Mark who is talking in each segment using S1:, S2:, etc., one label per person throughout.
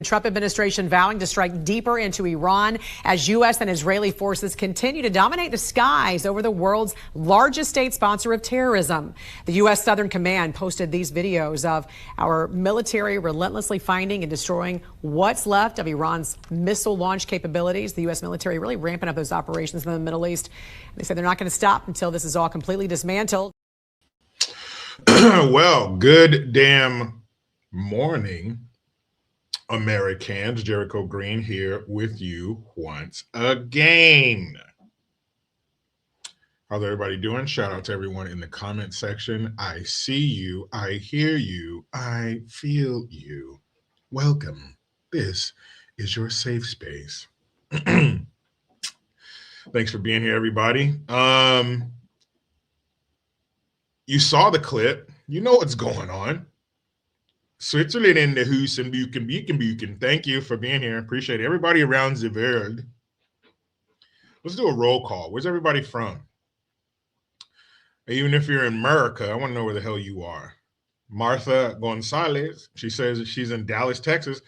S1: Trump administration vowing to strike deeper into Iran as U.S. and Israeli forces continue to dominate the skies over the world's largest state sponsor of terrorism. The U.S. Southern Command posted these videos of our military relentlessly finding and destroying what's left of Iran's missile launch capabilities. The U.S. military really ramping up those operations in the Middle East. They say they're not going to stop until this is all completely dismantled.
S2: Well, good damn morning, Americans. Jericho Green here with you once again. How's everybody doing? Shout out to everyone in the comment section. I see you. I hear you. I feel you. Welcome. This is your safe space. Thanks for being here, everybody. You saw the clip. You know what's going on. Switzerland in the hoose and Buchen. Thank you for being here. Appreciate it. Everybody around the world. Let's do a roll call. Where's everybody from? Even if you're in America, I want to know where the hell you are. Martha Gonzalez, she says that she's in Dallas, Texas.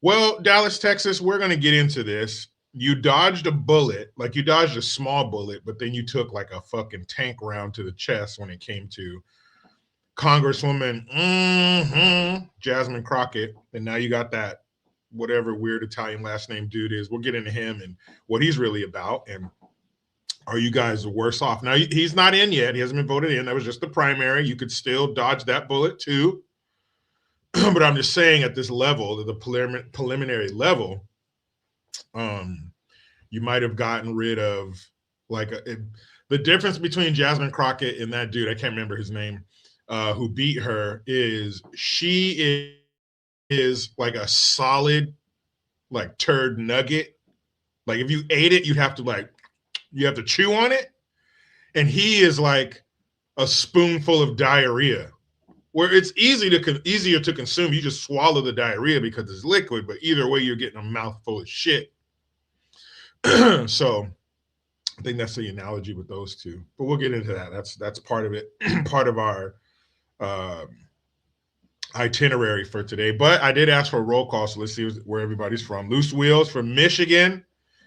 S2: Well, Dallas, Texas, we're going to get into this. You dodged a bullet, like you dodged a small bullet, but then you took like a fucking tank round to the chest when it came to Congresswoman Jasmine Crockett, and now you got that whatever weird Italian last name dude is. We'll get into him and what he's really about, and are you guys worse off? Now, he's not in yet. He hasn't been voted in. That was just the primary. You could still dodge that bullet too. But I'm just saying at this level, the preliminary level, you might have gotten rid of like the difference between Jasmine Crockett and that dude, I can't remember his name, who beat her, is she is like a solid like turd nugget. Like if you ate it, you have to chew on it. And he is like a spoonful of diarrhea, where it's easier to consume. You just swallow the diarrhea because it's liquid, but either way, you're getting a mouthful of shit. So I think that's the analogy with those two, but we'll get into that. That's part of it, part of our itinerary for today. But I did ask for a roll call, so let's see where everybody's from. Loose Wheels from Michigan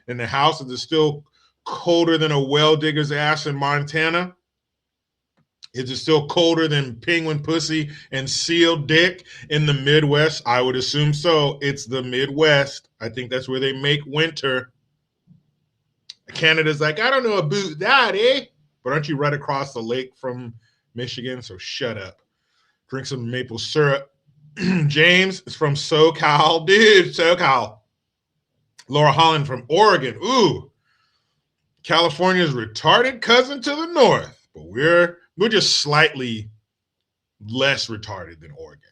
S2: in the house. Is it still colder than a well digger's ass in Montana? Is it still colder than penguin pussy and seal dick in the Midwest? I would assume so. It's the Midwest. I think that's where they make winter. Canada's like, I don't know about that, eh? But aren't you right across the lake from Michigan? So shut up. Drink some maple syrup. James is from SoCal. Dude, SoCal. Laura Holland from Oregon. Ooh. California's retarded cousin to the north. But we're just slightly less retarded than Oregon.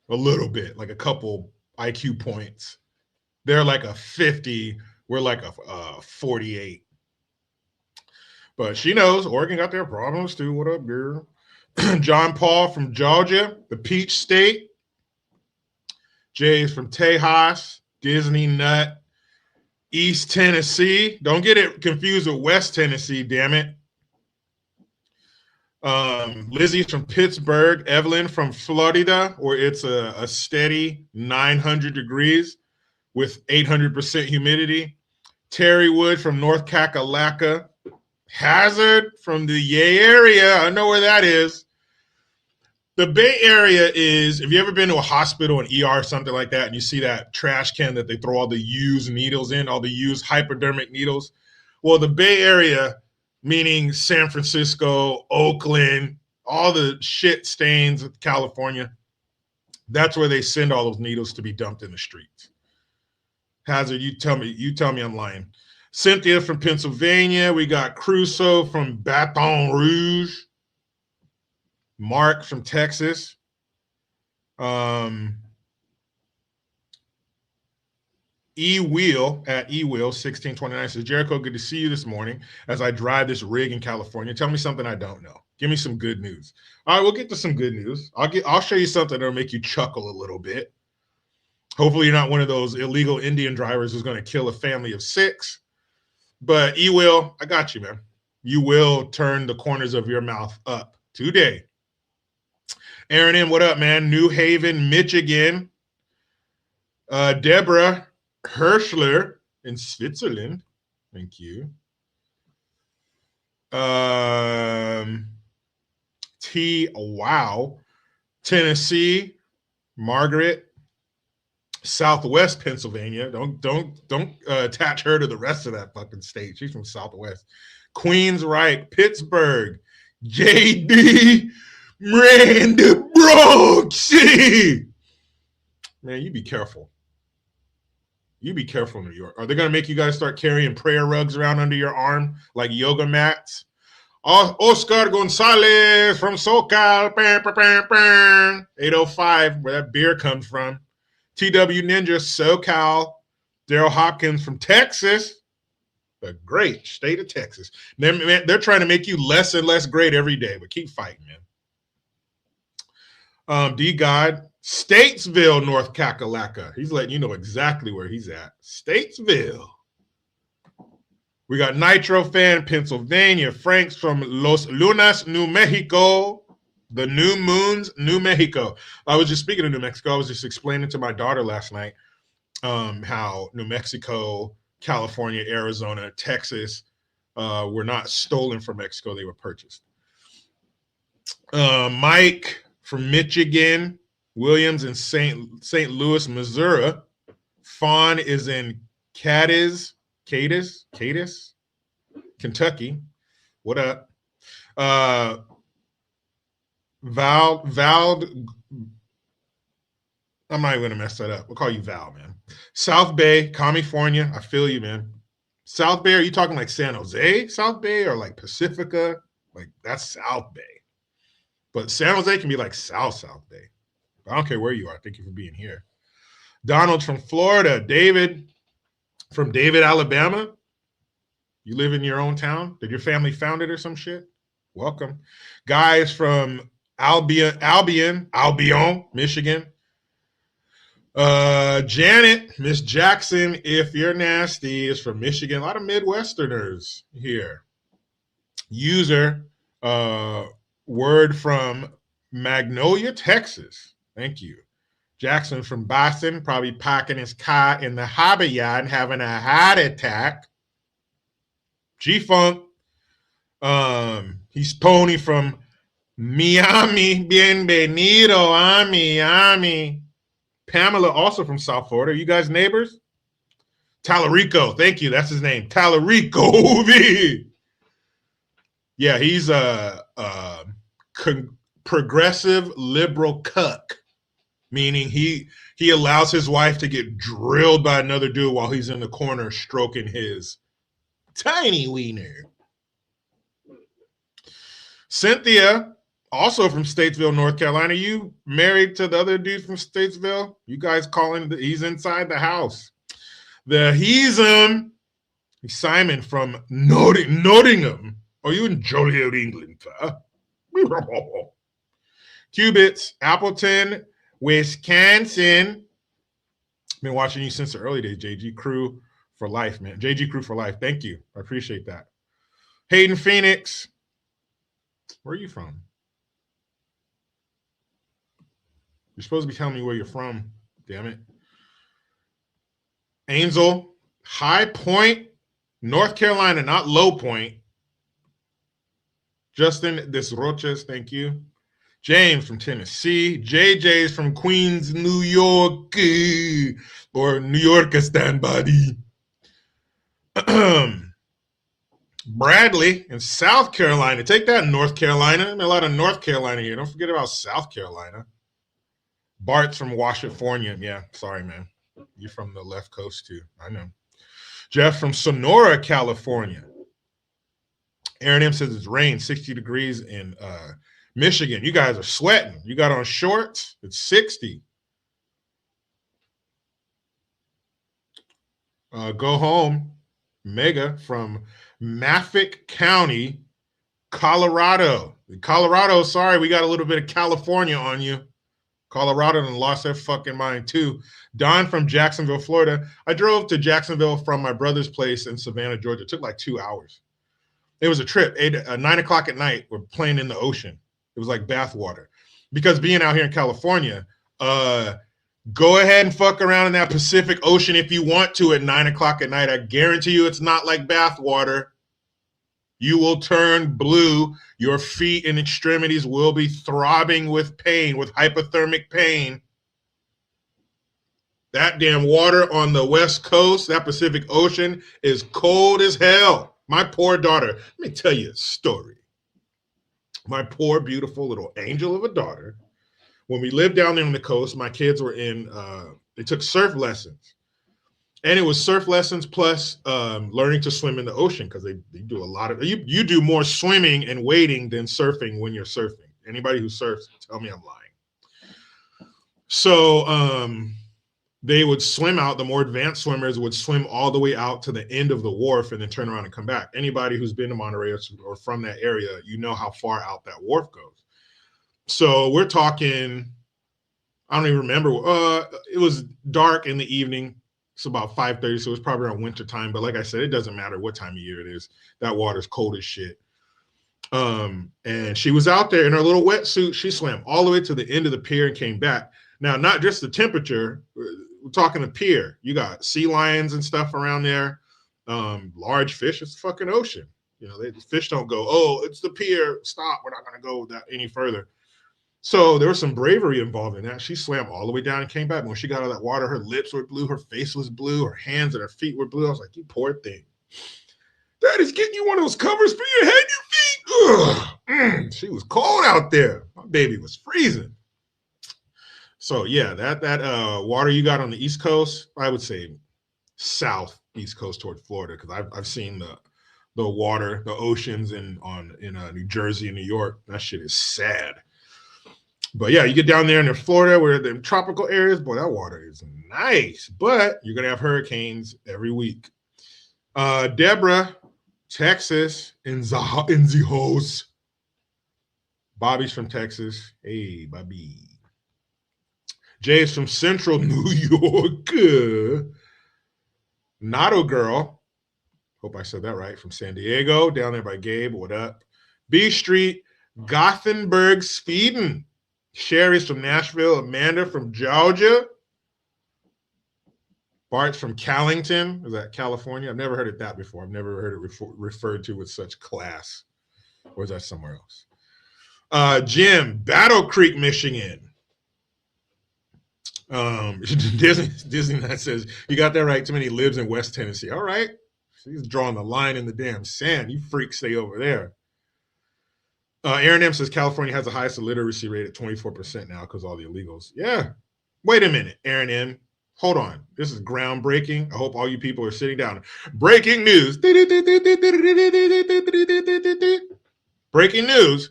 S2: A little bit, like a couple IQ points. They're like a 50. We're like a 48. But she knows Oregon got their problems too. What up, girl? John Paul from Georgia, the Peach State. Jay's from Tejas, Disney Nut, East Tennessee. Don't get it confused with West Tennessee, damn it. Lizzie's from Pittsburgh. Evelyn from Florida, where it's a steady 900 degrees with 800% humidity. Terry Wood from North Kakalaka. Hazard from the Bay Area. I know where that is. The Bay Area is, have you ever been to a hospital, an ER, or something like that, and you see that trash can that they throw all the used needles in, all the used hypodermic needles? Well, the Bay Area, meaning San Francisco, Oakland, all the shit stains of California, that's where they send all those needles to be dumped in the streets. Hazard, you tell me I'm lying. Cynthia from Pennsylvania. We got Crusoe from Baton Rouge. Mark from Texas. E-Wheel at E-Wheel 1629 says, Jericho, good to see you this morning as I drive this rig in California. Tell me something I don't know. Give me some good news. All right, we'll get to some good news. I'll show you something that'll make you chuckle a little bit. Hopefully you're not one of those illegal Indian drivers who's going to kill a family of 6. But E-Will, I got you, man. you will turn the corners of your mouth up today. Aaron M., what up, man? New Haven, Michigan. Deborah Hirschler in Switzerland. Thank you. Wow. Tennessee, Margaret. Southwest Pennsylvania. Don't attach her to the rest of that fucking state. She's from Southwest. Queensryche, Pittsburgh, JD, Miranda Bronx. Man, you be careful. You be careful, New York. Are they going to make you guys start carrying prayer rugs around under your arm like yoga mats? Oscar Gonzalez from SoCal, 805, where that beer comes from. TW Ninja, SoCal. Daryl Hopkins from Texas, the great state of Texas. They're trying to make you less and less great every day, but keep fighting, man. D God, Statesville, North Kakalaka. He's letting you know exactly where he's at. Statesville. We got Nitro Fan, Pennsylvania. Frank's from Los Lunas, New Mexico. The New Moons, New Mexico. I was just speaking of New Mexico. I was just explaining to my daughter last night how New Mexico, California, Arizona, Texas were not stolen from Mexico. They were purchased. Mike from Michigan. Williams in St. Louis, Missouri. Fawn is in Cadiz, Kentucky. What up? Val, I'm not even gonna mess that up. We'll call you Val, man. South Bay, California. I feel you, man. South Bay, are you talking like San Jose, South Bay, or like Pacifica? Like that's South Bay. But San Jose can be like South Bay. I don't care where you are. Thank you for being here. Donald from Florida. David from David, Alabama. You live in your own town? Did your family found it or some shit? Welcome. Guys from Albion, Michigan. Janet, Miss Jackson, if you're nasty, is from Michigan. A lot of Midwesterners here. User, word from Magnolia, Texas. Thank you. Jackson from Boston, probably parking his car in the harbor yard and having a heart attack. G-Funk. He's Tony from Miami. Bienvenido a Miami. Pamela, also from South Florida. Are you guys neighbors? Talarico. Thank you. That's his name. Talarico. Yeah, he's a progressive liberal cuck, meaning he allows his wife to get drilled by another dude while he's in the corner stroking his tiny wiener. Cynthia, also from Statesville, North Carolina. You married to the other dude from Statesville? You guys calling? He's inside the house. He's Simon from Nottingham. Are you in Joliet, England? Cubits, Appleton, Wisconsin. Been watching you since the early days, JG Crew for life, man. JG Crew for life. Thank you. I appreciate that. Hayden Phoenix. Where are you from? You're supposed to be telling me where you're from. Damn it. Angel, High Point, North Carolina, not Low Point. Justin Desroches, thank you. James from Tennessee. JJ's from Queens, New York. Or New Yorkistan body. Bradley in South Carolina. Take that, North Carolina. A lot of North Carolina here. Don't forget about South Carolina. Bart's from Washington. Yeah, sorry, man. You're from the left coast, too. I know. Jeff from Sonora, California. Aaron M says it's rained 60 degrees in Michigan. You guys are sweating. You got on shorts. It's 60. Go home. Mega from Maffick County, Colorado. Colorado, sorry, we got a little bit of California on you. Colorado and lost their fucking mind too. Don from Jacksonville, Florida. I drove to Jacksonville from my brother's place in Savannah, Georgia. It took like 2 hours. It was a trip. 9 o'clock at night, we're playing in the ocean. It was like bathwater. Because being out here in California, go ahead and fuck around in that Pacific Ocean if you want to at 9 o'clock at night. I guarantee you it's not like bathwater. You will turn blue. Your feet and extremities will be throbbing with pain, with hypothermic pain. That damn water on the West Coast, that Pacific Ocean, is cold as hell. My poor daughter, let me tell you a story. My poor, beautiful little angel of a daughter, when we lived down there on the coast, my kids were they took surf lessons. And it was surf lessons plus learning to swim in the ocean, because they do a lot of, you do more swimming and wading than surfing when you're surfing. Anybody who surfs, tell me I'm lying. So they would swim out. The more advanced swimmers would swim all the way out to the end of the wharf and then turn around and come back. Anybody who's been to Monterey or from that area, you know how far out that wharf goes. So we're talking, I don't even remember. It was dark in the evening. It's about 5:30, so it was probably around winter time. But like I said, it doesn't matter what time of year it is. That water's cold as shit. And she was out there in her little wetsuit. She swam all the way to the end of the pier and came back. Now, not just the temperature. We're talking the pier. You got sea lions and stuff around there. Large fish. It's the fucking ocean. You know, the fish don't go, oh, it's the pier. Stop. We're not going to go that any further. So there was some bravery involved in that. She swam all the way down and came back. When she got out of that water, her lips were blue, her face was blue, her hands and her feet were blue. I was like, you poor thing. Daddy's getting you one of those covers for your head, your feet. She was cold out there. My baby was freezing. So yeah, that water you got on the East Coast, I would say south East Coast toward Florida, because I've seen the water, the oceans in New Jersey and New York. That shit is sad. But yeah, you get down there in Florida, where the tropical areas, boy, that water is nice. But you're gonna have hurricanes every week. Deborah, Texas, in the house. Bobby's from Texas. Hey, Bobby. Jay's from Central New York. Nato Girl, hope I said that right, from San Diego, down there by Gabe. What up? B Street, Gothenburg, Sweden. Sherry's from Nashville. Amanda from Georgia. Bart's from Callington. Is that California? I've never heard it that before. I've never heard it referred to with such class. Or is that somewhere else? Jim, Battle Creek, Michigan. Disney says, you got that right. Too many lives in West Tennessee. All right. She's drawing the line in the damn sand. You freaks stay over there. Aaron M says California has the highest illiteracy rate at 24% now because all the illegals. Yeah. Wait a minute, Aaron M. Hold on. This is groundbreaking. I hope all you people are sitting down. Breaking news. Breaking news.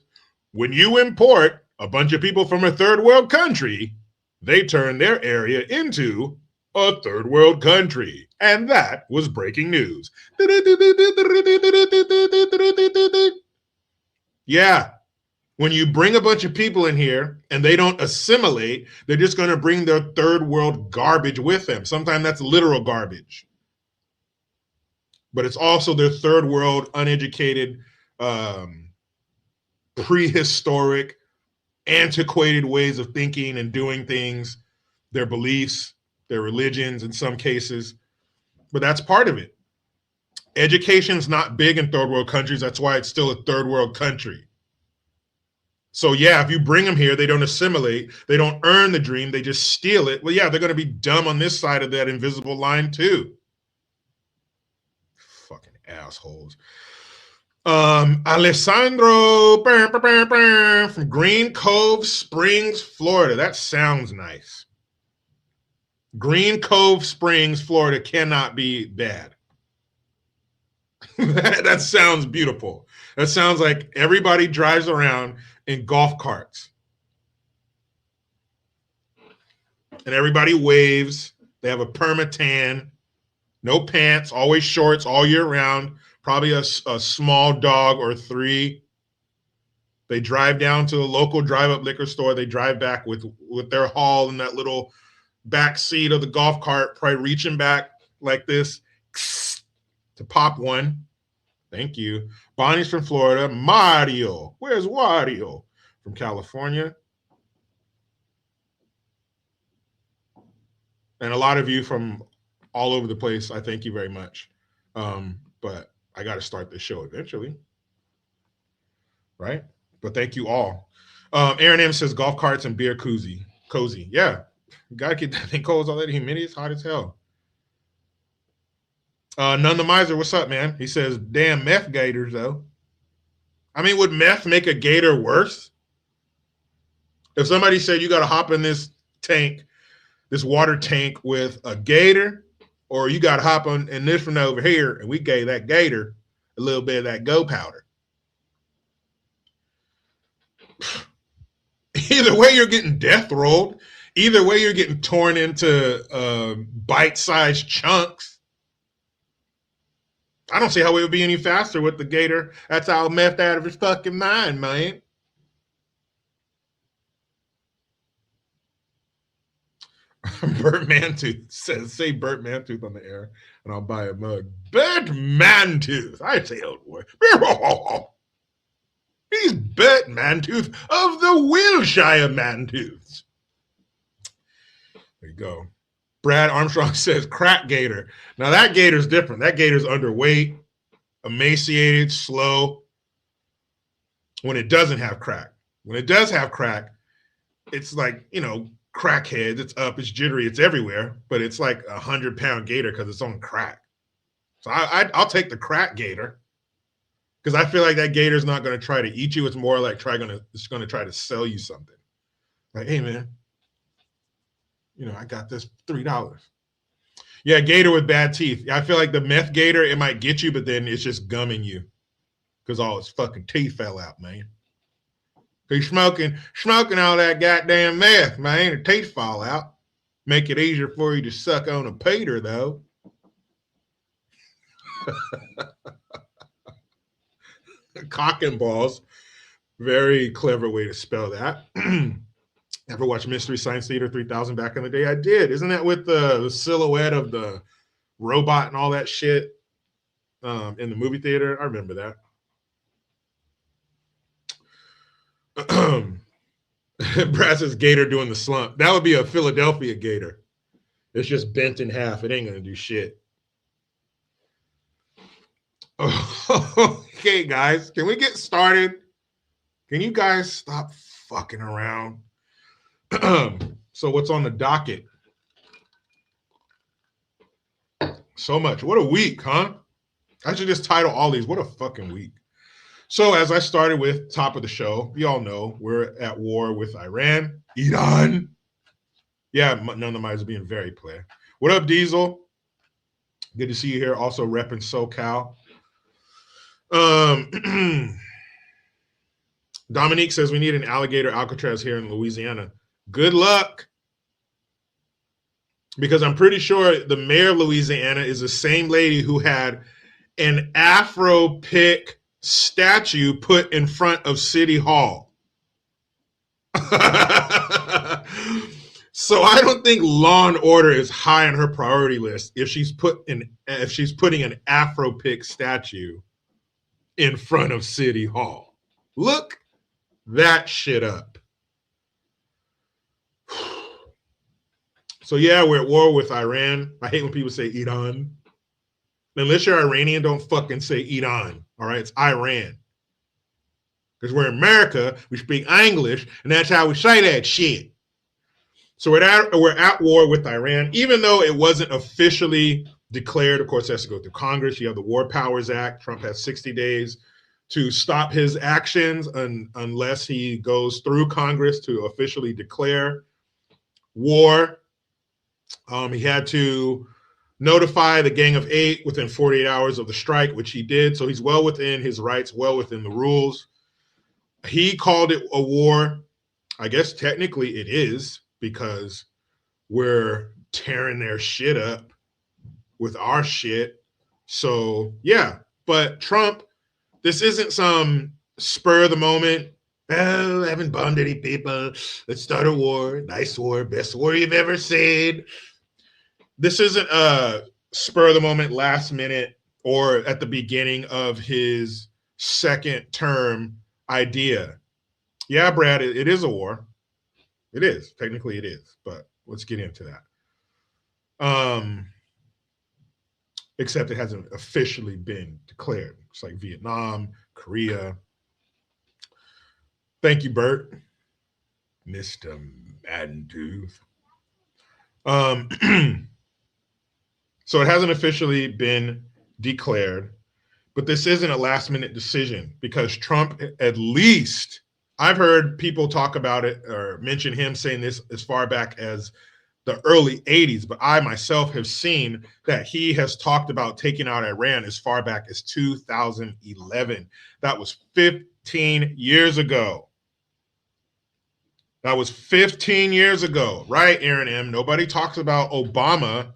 S2: When you import a bunch of people from a third world country, they turn their area into a third world country. And that was breaking news. Yeah. When you bring a bunch of people in here and they don't assimilate, they're just going to bring their third world garbage with them. Sometimes that's literal garbage. But it's also their third world, uneducated, prehistoric, antiquated ways of thinking and doing things, their beliefs, their religions in some cases. But that's part of it. Education's not big in third world countries. That's why it's still a third world country. So yeah, if you bring them here, they don't assimilate. They don't earn the dream. They just steal it. Well, yeah, they're going to be dumb on this side of that invisible line too. Fucking assholes. Alessandro from Green Cove Springs, Florida. That sounds nice. Green Cove Springs, Florida cannot be bad. That sounds beautiful. That sounds like everybody drives around in golf carts. And everybody waves. They have a permatan, no pants, always shorts all year round. Probably a small dog or three. They drive down to a local drive-up liquor store. They drive back with their haul in that little back seat of the golf cart, probably reaching back like this to pop one. Thank you. Bonnie's from Florida. Mario. Where's Wario? From California. And a lot of you from all over the place. I thank you very much. But I got to start this show eventually. Right? But thank you all. Aaron M says golf carts and beer cozy. Yeah. You got to get that thing cold. All that humidity is hot as hell. None the Miser, what's up, man? He says, damn meth gators, though. I mean, would meth make a gator worse? If somebody said you got to hop in this tank, this water tank with a gator, or you got to hop in this one over here, and we gave that gator a little bit of that go powder. Either way, you're getting death rolled. Either way, you're getting torn into bite-sized chunks. I don't see how it would be any faster with the gator. That's all meth out of his fucking mind, man. Bert Mantooth says, say Bert Mantooth on the air, and I'll buy a mug. Bert Mantooth. I say, old boy. He's Bert Mantooth of the Wilshire Mantooths. There you go. Brad Armstrong says crack gator. Now that gator's different. That gator's underweight, emaciated, slow. When it doesn't have crack. When it does have crack, it's like, you know, crackheads. It's up, it's jittery, it's everywhere. But it's like 100-pound gator because it's on crack. So I'll take the crack gator because I feel like that gator's not going to try to eat you. It's more like it's going to try to sell you something. Like, hey, man. You know, I got this $3. Yeah, gator with bad teeth. I feel like the meth gator, it might get you, but then it's just gumming you because all its fucking teeth fell out, man. He's smoking all that goddamn meth, man. The teeth fall out. Make it easier for you to suck on a Peter, though. Cock and balls. Very clever way to spell that. Ever watch Mystery Science Theater 3000 back in the day? I did. Isn't that with the silhouette of the robot and all that shit in the movie theater? I remember that. Brad says gator doing the slump. That would be a Philadelphia gator. It's just bent in half. It ain't going to do shit. Okay, guys. Can we get started? Can you guys stop fucking around? So what's on the docket? So much. What a week, huh? I should just title all these. What a fucking week. So as I started with top of the show, you all know we're at war with Iran. Iran. Yeah, none of mine is being very clear. What up, Diesel? Good to see you here. Also repping SoCal. Dominique says we need an alligator Alcatraz here in Louisiana. Good luck. Because I'm pretty sure the mayor of Louisiana is the same lady who had an Afro pick statue put in front of City Hall. So I don't think law and order is high on her priority list if she's putting an Afro pick statue in front of City Hall. Look that shit up. So yeah, we're at war with Iran. I hate when people say Iran. Unless you're Iranian, don't fucking say Iran. All right, it's Iran. Because we're in America, we speak English, and that's how we say that shit. So we're at war with Iran, even though it wasn't officially declared. Of course, it has to go through Congress. You have the War Powers Act. Trump has 60 days to stop his actions unless he goes through Congress to officially declare war. He had to notify the Gang of Eight within 48 hours of the strike, which he did. So he's well within his rights, well within the rules. He called it a war. I guess technically it is because we're tearing their shit up with our shit. So yeah, but Trump, this isn't some spur of the moment. Oh, I haven't bombed any people. Let's start a war. Nice war. Best war you've ever seen. This isn't a spur of the moment, last minute or at the beginning of his second term idea. Yeah, Brad, it is a war. It is. Technically it is, but let's get into that. Except it hasn't officially been declared. It's like Vietnam, Korea. Thank you, Bert. Mr. Madentooth. So it hasn't officially been declared, but this isn't a last minute decision because Trump, at least, I've heard people talk about it or mention him saying this as far back as the early 80s, but I myself have seen that he has talked about taking out Iran as far back as 2011. That was 15 years ago. That was 15 years ago, right, Aaron M? Nobody talks about Obama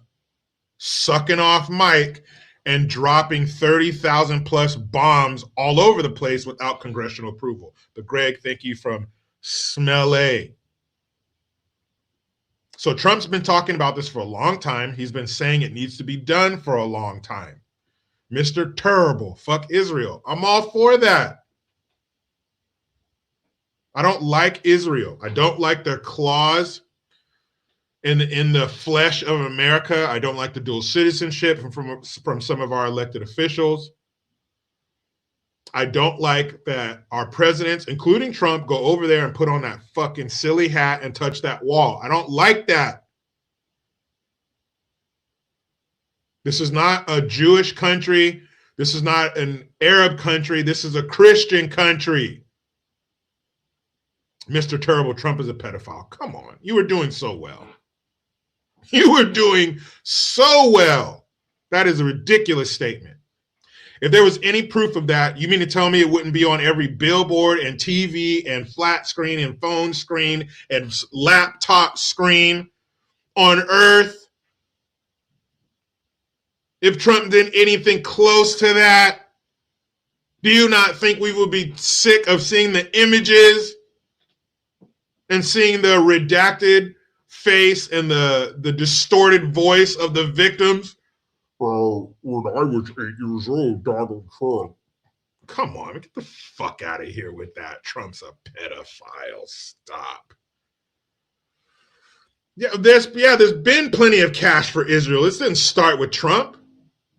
S2: sucking off Mike and dropping 30,000 plus bombs all over the place without congressional approval. But Greg, thank you from Smell. So Trump's been talking about this for a long time. He's been saying it needs to be done for a long time. Mr. Terrible, fuck Israel. I'm all for that. I don't like Israel. I don't like their claws in the flesh of America. I don't like the dual citizenship from some of our elected officials. I don't like that our presidents, including Trump, go over there and put on that fucking silly hat and touch that wall. I don't like that. This is not a Jewish country. This is not an Arab country. This is a Christian country. Mr. Terrible, Trump is a pedophile. Come on. You were doing so well. You were doing so well. That is a ridiculous statement. If there was any proof of that, you mean to tell me it wouldn't be on every billboard and TV and flat screen and phone screen and laptop screen on Earth? If Trump did anything close to that, do you not think we would be sick of seeing the images and seeing the redacted face and the distorted voice of the victims? When I was 8 years old, Donald Trump. Come on, get the fuck out of here with that. Trump's a pedophile. Stop. There's been plenty of cash for Israel. This didn't start with Trump.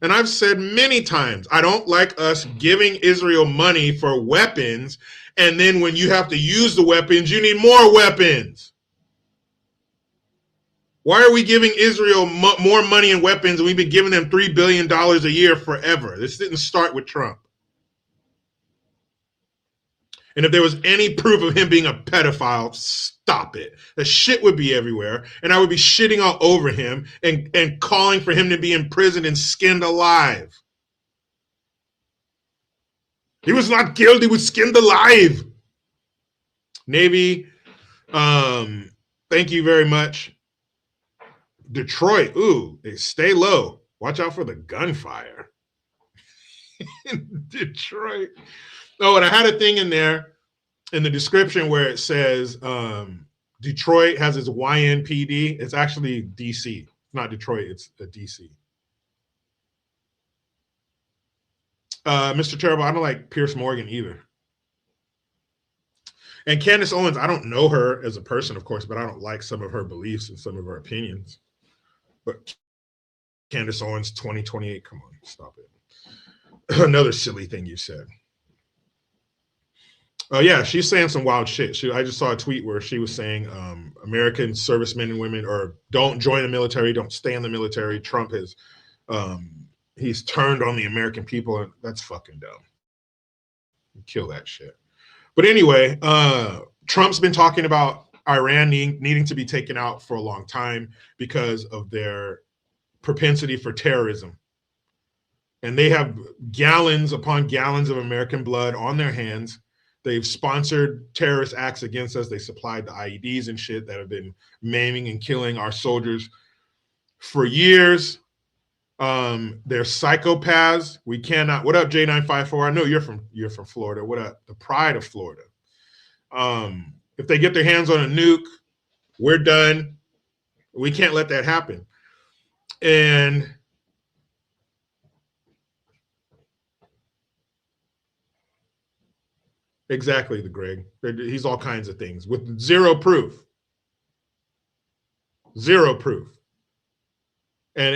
S2: And I've said many times, I don't like us giving Israel money for weapons, and then when you have to use the weapons, you need more weapons. Why are we giving Israel more money and weapons, and we've been giving them $3 billion a year forever? This didn't start with Trump. And if there was any proof of him being a pedophile, stop it. The shit would be everywhere, and I would be shitting all over him and calling for him to be imprisoned and skinned alive. He was not killed, he was skinned alive. Navy, thank you very much. Detroit, ooh, stay low. Watch out for the gunfire. Detroit. Oh, and I had a thing in there in the description where it says Detroit has its Y.N.P.D. It's actually D.C. It's not Detroit, it's a D.C. Mr. Terrible, I don't like Pierce Morgan either. And Candace Owens, I don't know her as a person, of course, but I don't like some of her beliefs and some of her opinions. But Candace Owens, 2028, come on, stop it. Another silly thing you said. Oh, yeah, she's saying some wild shit. I just saw a tweet where she was saying American servicemen and women don't join the military, don't stay in the military. Trump has, he's turned on the American people, and that's fucking dumb. Kill that shit. But anyway, Trump's been talking about Iran needing to be taken out for a long time because of their propensity for terrorism. And they have gallons upon gallons of American blood on their hands. They've sponsored terrorist acts against us. They supplied the IEDs and shit that have been maiming and killing our soldiers for years. They're psychopaths. We cannot. What up, J954? I know you're from Florida. What up? The pride of Florida. If they get their hands on a nuke, we're done. We can't let that happen. And Exactly, the Greg. He's all kinds of things with zero proof. Zero proof. And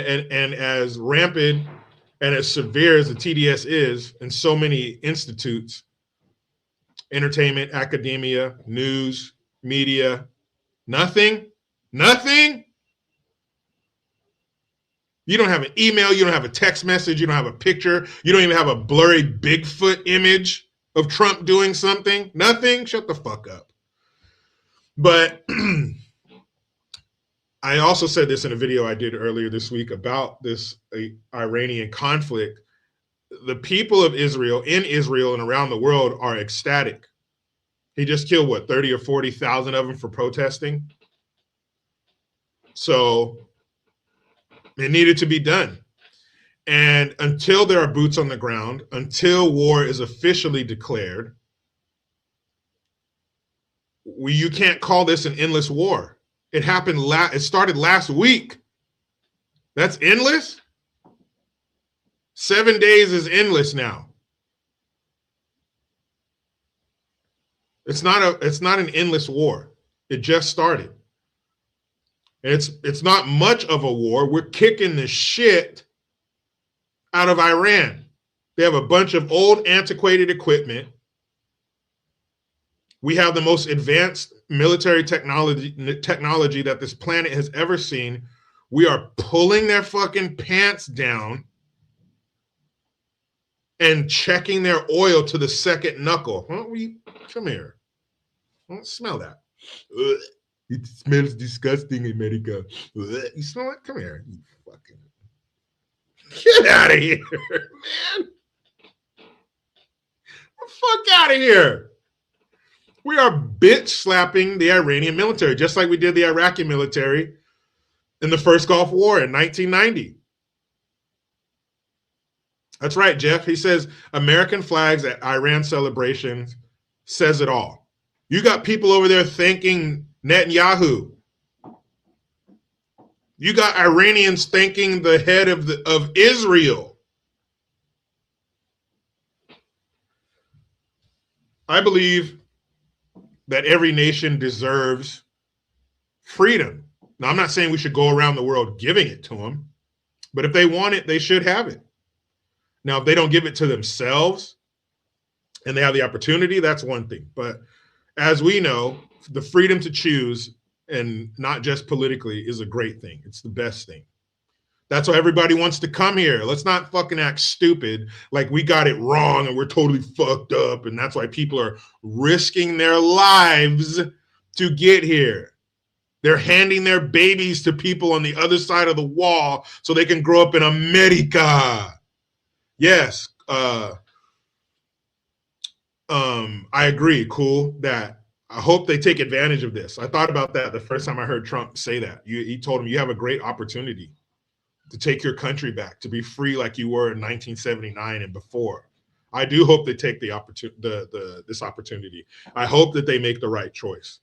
S2: as rampant and as severe as the TDS is in so many institutes, entertainment, academia, news, media, nothing. You don't have an email, you don't have a text message, you don't have a picture, you don't even have a blurry Bigfoot image of Trump doing something. Nothing. Shut the fuck up. But I also said this in a video I did earlier this week about this Iranian conflict. The people of Israel, in Israel and around the world, are ecstatic. He just killed, what, 30 or 40,000 of them for protesting? So it needed to be done. And until there are boots on the ground, until war is officially declared, you can't call this an endless war. It happened, it started last week. That's endless? 7 days is endless now. It's not an endless war. It just started. And it's not much of a war. We're kicking the shit out of Iran. They have a bunch of old, antiquated equipment. We have the most advanced military technology that this planet has ever seen. We are pulling their fucking pants down and checking their oil to the second knuckle. Come here. Smell that. Ugh. It smells disgusting, America. Ugh. You smell it? Come here. You fucking get out of here, man. Get the fuck out of here. We are bitch slapping the Iranian military, just like we did the Iraqi military in the first Gulf War in 1990. That's right, Jeff. He says American flags at Iran celebrations says it all. You got people over there thanking Netanyahu. You got Iranians thanking the head of Israel. I believe that every nation deserves freedom. Now, I'm not saying we should go around the world giving it to them, but if they want it, they should have it. Now, if they don't give it to themselves and they have the opportunity, that's one thing. But as we know, the freedom to choose, and not just politically, is a great thing. It's the best thing. That's why everybody wants to come here. Let's not fucking act stupid like we got it wrong and we're totally fucked up. And that's why people are risking their lives to get here. They're handing their babies to people on the other side of the wall so they can grow up in America. Yes. I agree. Cool. That I hope they take advantage of this. I thought about that the first time I heard Trump say that. He told him, you have a great opportunity to take your country back, to be free like you were in 1979 and before. I do hope they take this opportunity. I hope that they make the right choice.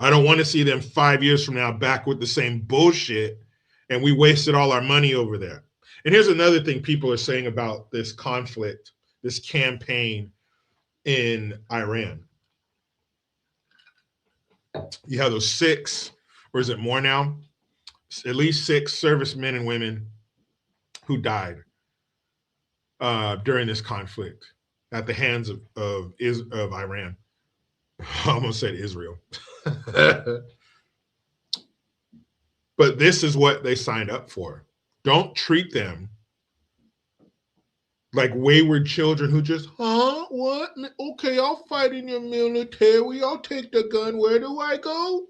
S2: I don't want to see them 5 years from now back with the same bullshit and we wasted all our money over there. And here's another thing people are saying about this conflict, this campaign in Iran. You have those 6, or is it more now? At least 6 servicemen and women who died during this conflict at the hands of Iran. I almost said Israel. But this is what they signed up for. Don't treat them like wayward children who just, what? Okay, I'll fight in your military. I'll take the gun. Where do I go?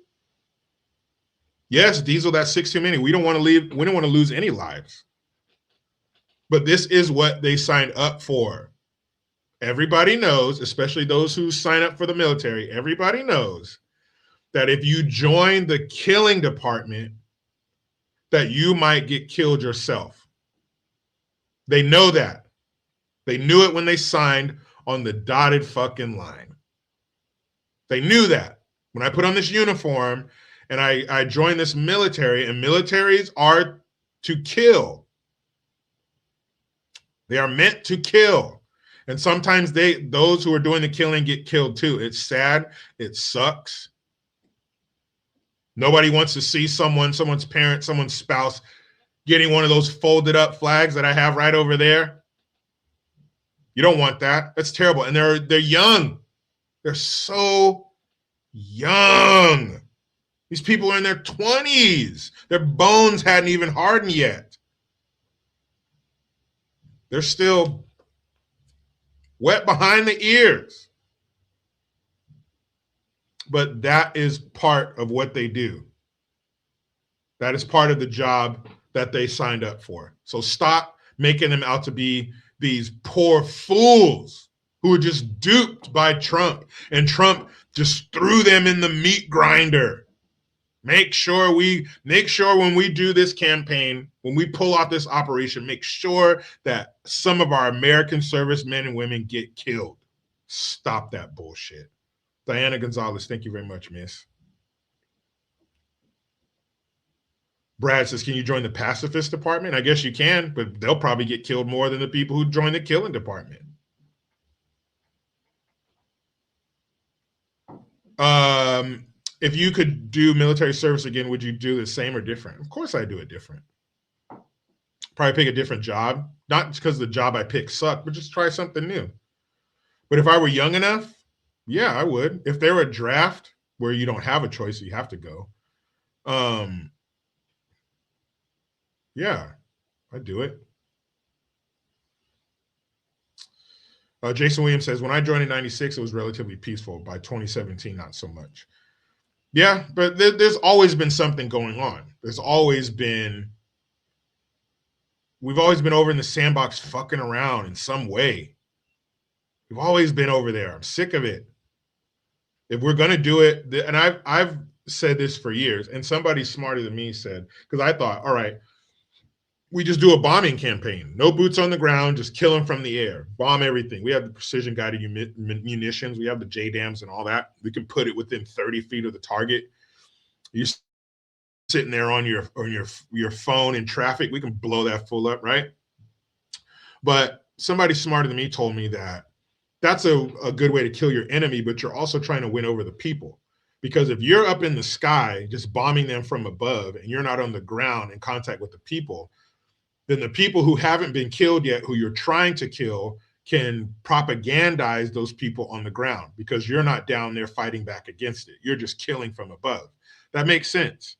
S2: Yes, Diesel, that's 6 too many. We don't want to leave. We don't want to lose any lives. But this is what they signed up for. Everybody knows, especially those who sign up for the military, everybody knows that if you join the killing department, that you might get killed yourself. They know that. They knew it when they signed on the dotted fucking line. They knew that. When I put on this uniform and I joined this military, and militaries are to kill. They are meant to kill. And sometimes those who are doing the killing get killed too. It's sad. It sucks. Nobody wants to see someone's parent, someone's spouse getting one of those folded up flags that I have right over there. You don't want that. That's terrible. And they're young. They're so young. These people are in their 20s. Their bones hadn't even hardened yet. They're still wet behind the ears. But that is part of what they do. That is part of the job that they signed up for. So stop making them out to be these poor fools who were just duped by Trump, and Trump just threw them in the meat grinder. Make sure when we do this campaign, when we pull off this operation, make sure that some of our American servicemen and women get killed. Stop that bullshit. Diana Gonzalez, thank you very much, miss. Brad says, can you join the pacifist department? I guess you can, but they'll probably get killed more than the people who join the killing department. If you could do military service again, would you do the same or different? Of course I do it different. Probably pick a different job. Not because the job I picked sucked, but just try something new. But if I were young enough, yeah, I would. If there were a draft where you don't have a choice, you have to go. Yeah, I'd do it. Jason Williams says, when I joined in 96, it was relatively peaceful. By 2017, not so much. Yeah, but there's always been something going on. We've always been over in the sandbox fucking around in some way. We've always been over there. I'm sick of it. If we're going to do it, and I've said this for years, and somebody smarter than me said, because I thought, all right, we just do a bombing campaign. No boots on the ground, just kill them from the air. Bomb everything. We have the precision-guided munitions. We have the JDAMs and all that. We can put it within 30 feet of the target. You're sitting there on your phone in traffic. We can blow that fool up, right? But somebody smarter than me told me that that's a good way to kill your enemy, but you're also trying to win over the people. Because if you're up in the sky just bombing them from above and you're not on the ground in contact with the people, then the people who haven't been killed yet, who you're trying to kill, can propagandize those people on the ground because you're not down there fighting back against it. You're just killing from above. That makes sense.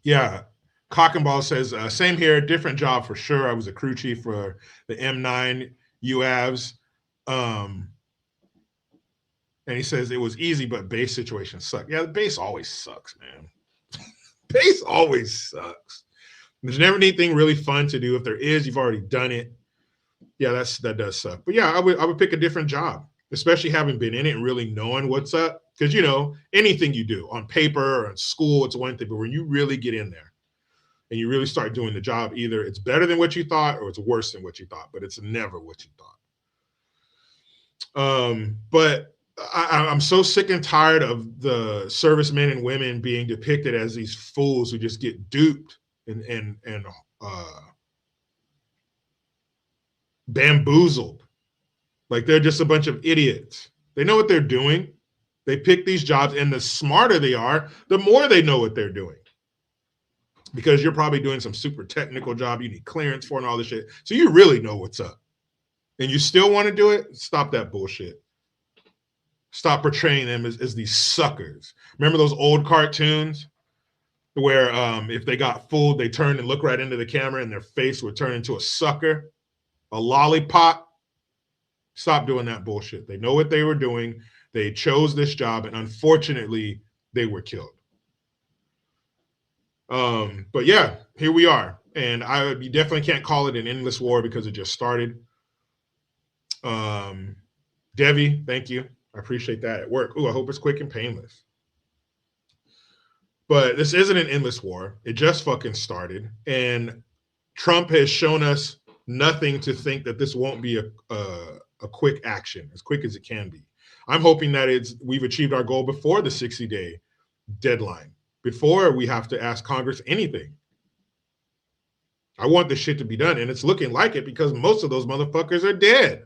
S2: Yeah. Cock and Ball says, same here, different job for sure. I was a crew chief for the M9 UAVs. And he says it was easy, but base situations suck. Yeah, the base always sucks, man. Base always sucks. There's never anything really fun to do. If there is, you've already done it. Yeah, that does suck. But yeah, I would pick a different job, especially having been in it and really knowing what's up. Because, anything you do on paper or in school, it's one thing. But when you really get in there and you really start doing the job, either it's better than what you thought or it's worse than what you thought. But it's never what you thought. But I'm so sick and tired of the servicemen and women being depicted as these fools who just get duped and bamboozled. Like they're just a bunch of idiots. They know what they're doing. They pick these jobs, and the smarter they are, the more they know what they're doing. Because you're probably doing some super technical job you need clearance for and all this shit. So you really know what's up. And you still want to do it? Stop that bullshit. Stop portraying them as these suckers. Remember those old cartoons where if they got fooled, they turned and looked right into the camera and their face would turn into a sucker, a lollipop? Stop doing that bullshit. They know what they were doing. They chose this job, and unfortunately, they were killed. But yeah, here we are. And you definitely can't call it an endless war because it just started. Devi, thank you. I appreciate that at work. Ooh, I hope it's quick and painless. But this isn't an endless war. It just fucking started. And Trump has shown us nothing to think that this won't be a quick action, as quick as it can be. I'm hoping that we've achieved our goal before the 60-day deadline, before we have to ask Congress anything. I want this shit to be done, and it's looking like it because most of those motherfuckers are dead.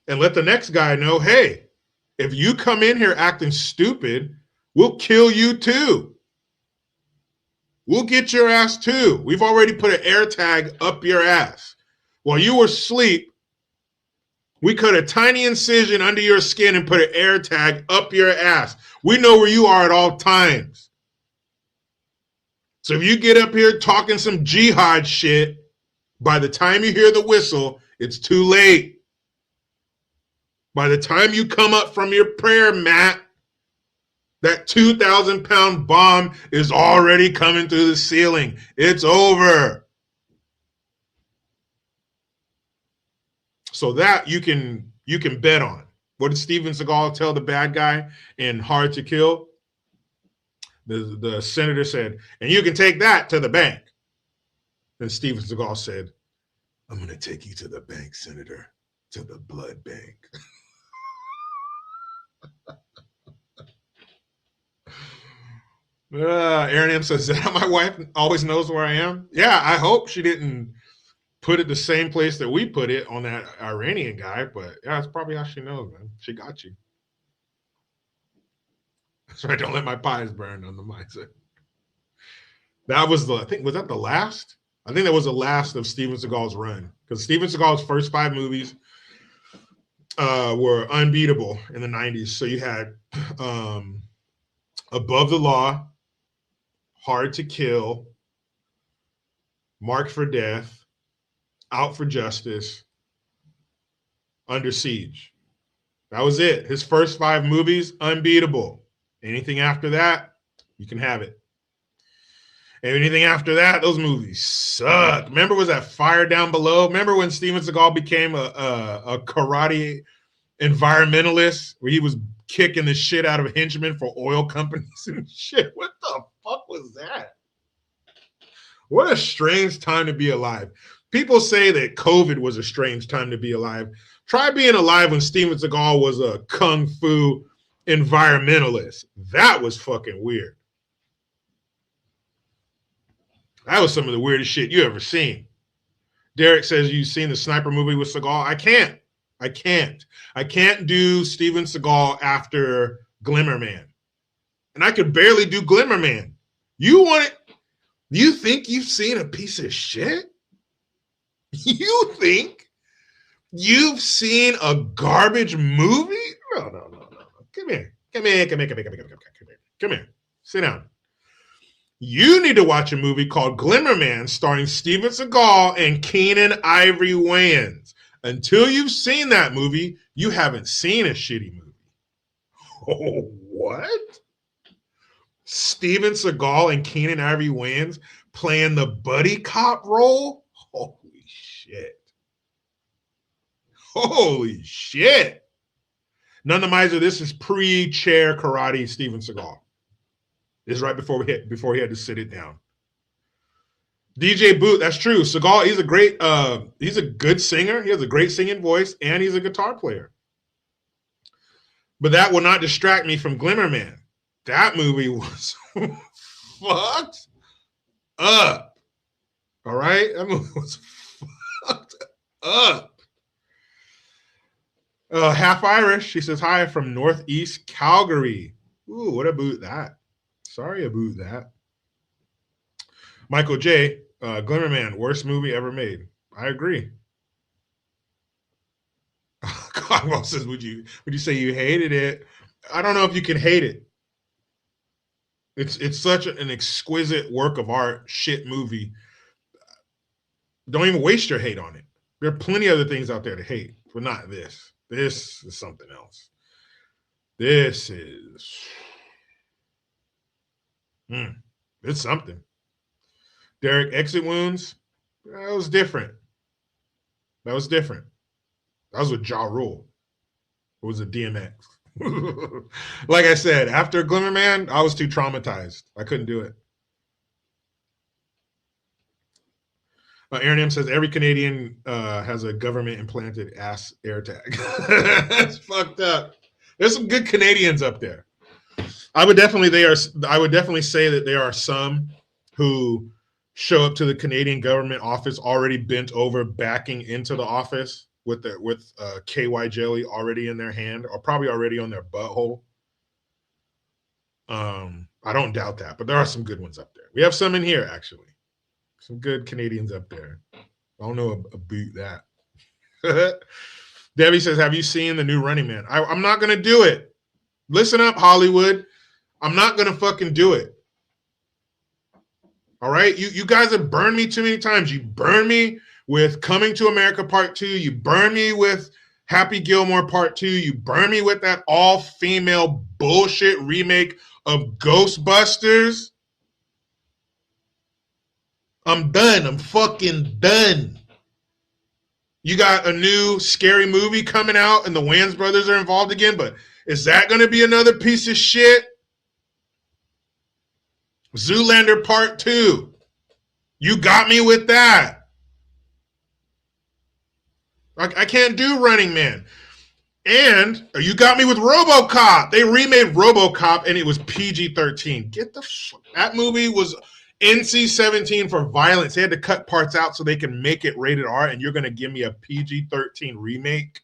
S2: And let the next guy know, hey, if you come in here acting stupid, we'll kill you too. We'll get your ass too. We've already put an air tag up your ass. While you were asleep, we cut a tiny incision under your skin and put an air tag up your ass. We know where you are at all times. So if you get up here talking some jihad shit, by the time you hear the whistle, it's too late. By the time you come up from your prayer mat, that 2,000-pound bomb is already coming through the ceiling. It's over. So that you can bet on. What did Steven Seagal tell the bad guy in Hard to Kill? The senator said, and you can take that to the bank. Then Steven Seagal said, I'm going to take you to the bank, Senator, to the blood bank. Aaron M says, that my wife always knows where I am? Yeah, I hope she didn't put it the same place that we put it on that Iranian guy, but yeah, that's probably how she knows, man. She got you. That's right, don't let my pies burn on the mindset. That was was that the last? I think that was the last of Steven Seagal's run, because Steven Seagal's first 5 movies were unbeatable in the 90s. So you had Above the Law, Hard to Kill, Marked for Death, Out for Justice, Under Siege. That was it. His first 5 movies, unbeatable. Anything after that, you can have it. And anything after that, those movies suck. Remember, was that Fire Down Below? Remember when Steven Seagal became a karate environmentalist, where he was kicking the shit out of henchmen for oil companies and shit? What the fuck was that? What a strange time to be alive. People say that COVID was a strange time to be alive. Try being alive when Steven Seagal was a kung fu environmentalist. That was fucking weird. That was some of the weirdest shit you ever seen. Derek says, you've seen the Sniper movie with Seagal? I can't do Steven Seagal after Glimmer Man. And I could barely do Glimmer Man. You think you've seen a piece of shit? You think you've seen a garbage movie? No. Come here. Come here. Sit down. You need to watch a movie called Glimmer Man starring Steven Seagal and Keenan Ivory Wayans. Until you've seen that movie, you haven't seen a shitty movie. Oh, what? Steven Seagal and Keenan Ivory Wayans playing the buddy cop role? Holy shit. None the miser, this is pre-chair karate Steven Seagal. This is right before he had to sit it down. DJ Boot, that's true. Seagal, he's a good singer. He has a great singing voice, and he's a guitar player. But that will not distract me from Glimmer Man. That movie was fucked up. All right? That movie was fucked up. Half Irish, she says, hi from Northeast Calgary. Ooh, what about that? Sorry about that. Michael J., Glimmer Man, worst movie ever made. I agree. Cogwell says, would you say you hated it? I don't know if you can hate it. It's such an exquisite work of art, shit movie. Don't even waste your hate on it. There are plenty of other things out there to hate, but not this. This is something else. This is... it's something. Derek, Exit Wounds, that was different. That was with Ja Rule. It was a DMX. Like I said, after Glimmer Man, I was too traumatized. I couldn't do it. Aaron M says, every Canadian has a government-implanted ass air tag. That's fucked up. There's some good Canadians up there. I would definitely say that there are some who show up to the Canadian government office already bent over, backing into the office with KY jelly already in their hand, or probably already on their butthole. I don't doubt that, but there are some good ones up there. We have some in here, actually. Some good Canadians up there. I don't know about that. Debbie says, have you seen the new Running Man? I'm not going to do it. Listen up, Hollywood. I'm not going to fucking do it. All right? You guys have burned me too many times. You burned me with Coming to America Part 2. You burned me with Happy Gilmore Part 2. You burned me with that all-female bullshit remake of Ghostbusters. I'm done. I'm fucking done. You got a new scary movie coming out and the Wayans brothers are involved again, but is that going to be another piece of shit? Zoolander Part 2. You got me with that. I can't do Running Man. And you got me with RoboCop. They remade RoboCop and it was PG-13. Get the fuck. That movie was NC-17 for violence. They had to cut parts out so they can make it rated R, and you're going to give me a PG-13 remake?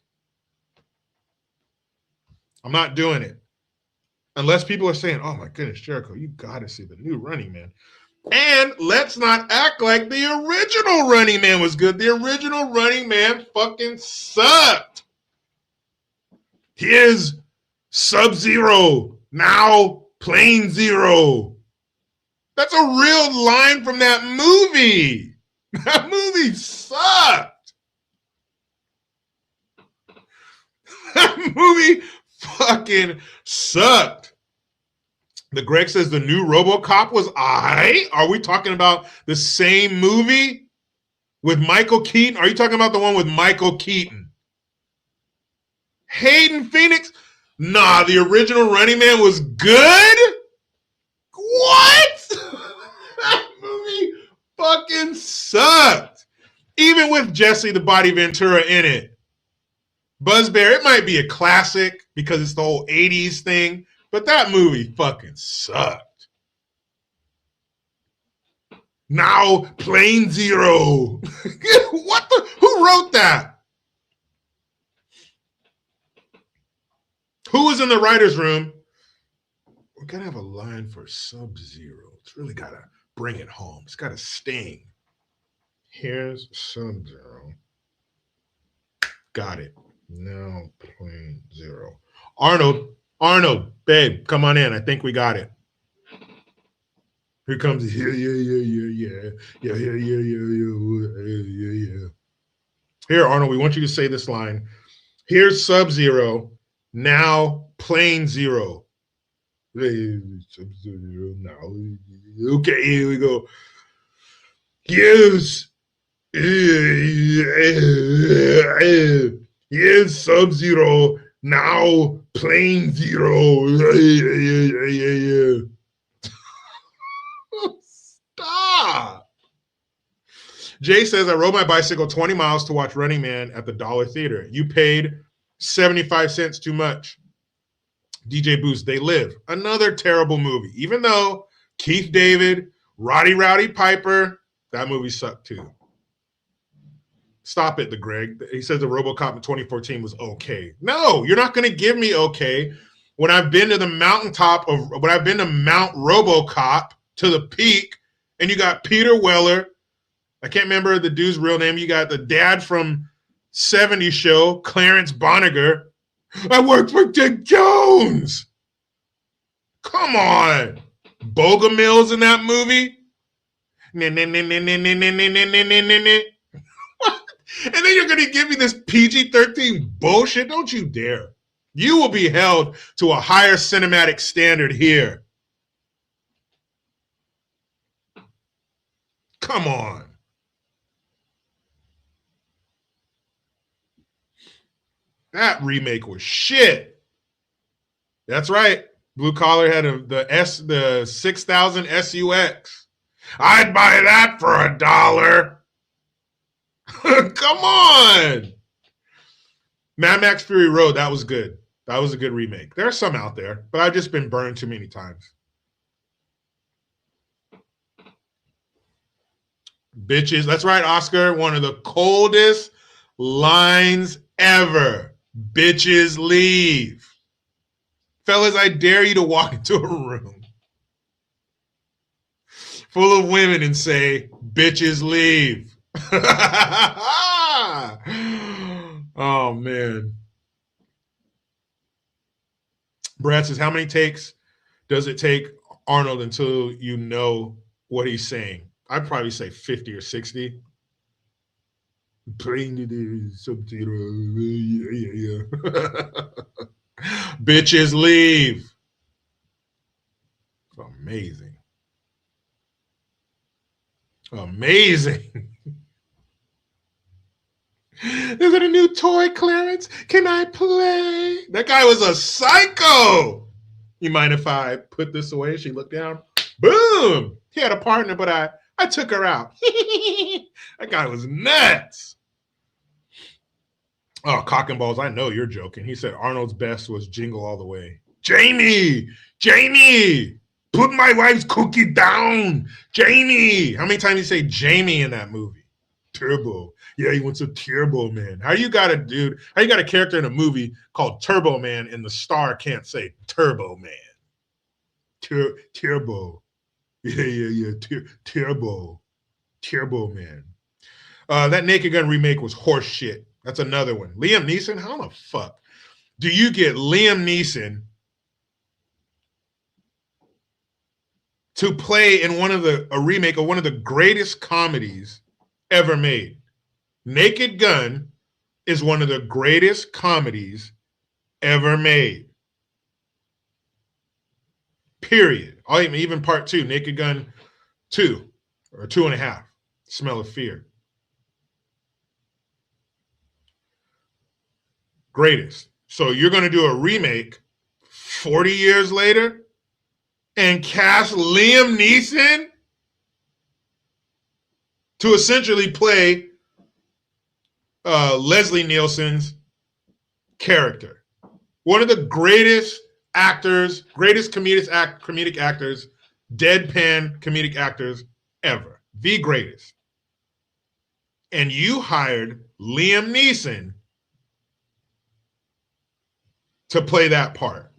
S2: I'm not doing it. Unless people are saying, oh my goodness, Jericho, you got to see the new Running Man. And let's not act like the original Running Man was good. The original Running Man fucking sucked. Here's Sub-Zero, now Plane Zero. That's a real line from that movie. That movie sucked. That movie fucking sucked. The Greg says the new RoboCop was aight. Are we talking about the same movie with Michael Keaton? Are you talking about the one with Michael Keaton? Hayden Phoenix? Nah, the original Running Man was good? What? That movie fucking sucked. Even with Jesse the Body Ventura in it. Buzz Bear, it might be a classic because it's the whole 80s thing, but that movie fucking sucked. Now, Plane Zero. What the? Who wrote that? Who was in the writer's room? We're going to have a line for Sub-Zero. It's really got to bring it home. It's got to sting. Here's Sub-Zero. Got it. Now Plane Zero. Arnold, babe, come on in. I think we got it. Here comes, yeah. Here, Arnold, we want you to say this line. Here's Sub-Zero. Now Plane Zero. Sub-Zero now. Okay, here we go. Here's Sub-Zero. Now Plane Zero. Stop. Jay says, I rode my bicycle 20 miles to watch Running Man at the Dollar Theater. You paid 75 cents too much. DJ Boost, They Live. Another terrible movie. Even though Keith David, Roddy Rowdy Piper, that movie sucked too. Stop it, the Greg. He says the RoboCop in 2014 was okay. No, you're not going to give me okay when I've been to the mountaintop of, when I've been to Mount RoboCop, to the peak, and you got Peter Weller. I can't remember the dude's real name. You got the dad from 70s Show, Clarence Boniger. I worked for Dick Jones. Come on. Bogomils in that movie. And then you're going to give me this PG-13 bullshit? Don't you dare. You will be held to a higher cinematic standard here. Come on. That remake was shit. That's right. Blue Collar had the 6000 SUX. I'd buy that for $1. Come on. Mad Max Fury Road, that was good. That was a good remake. There's some out there, but I've just been burned too many times. Bitches. That's right, Oscar. One of the coldest lines ever. Bitches leave. Fellas, I dare you to walk into a room full of women and say, bitches leave. Oh, man. Brad says, how many takes does it take Arnold until you know what he's saying? I'd probably say 50 or 60. Bitches leave. Amazing. Amazing. Is it a new toy, Clarence? Can I play? That guy was a psycho. You mind if I put this away? She looked down. Boom. He had a partner, but I took her out. That guy was nuts. Oh, cock and balls. I know you're joking. He said Arnold's best was Jingle All the Way. Jamie, put my wife's cookie down. Jamie. How many times did you say Jamie in that movie? Turbo. Yeah, he wants a Turbo Man. How you got a character in a movie called Turbo Man and the star can't say Turbo Man? Turbo. Yeah. Turbo. Turbo Man. That Naked Gun remake was horse shit. That's another one. Liam Neeson? How the fuck do you get Liam Neeson to play in a remake of one of the greatest comedies ever made? Naked Gun is one of the greatest comedies ever made. Period. Even part 2, Naked Gun 2 or 2.5, Smell of Fear. Greatest. So you're going to do a remake 40 years later and cast Liam Neeson to essentially play Leslie Nielsen's character. One of the greatest actors, greatest comedic actors, deadpan comedic actors ever. The greatest. And you hired Liam Neeson to play that part.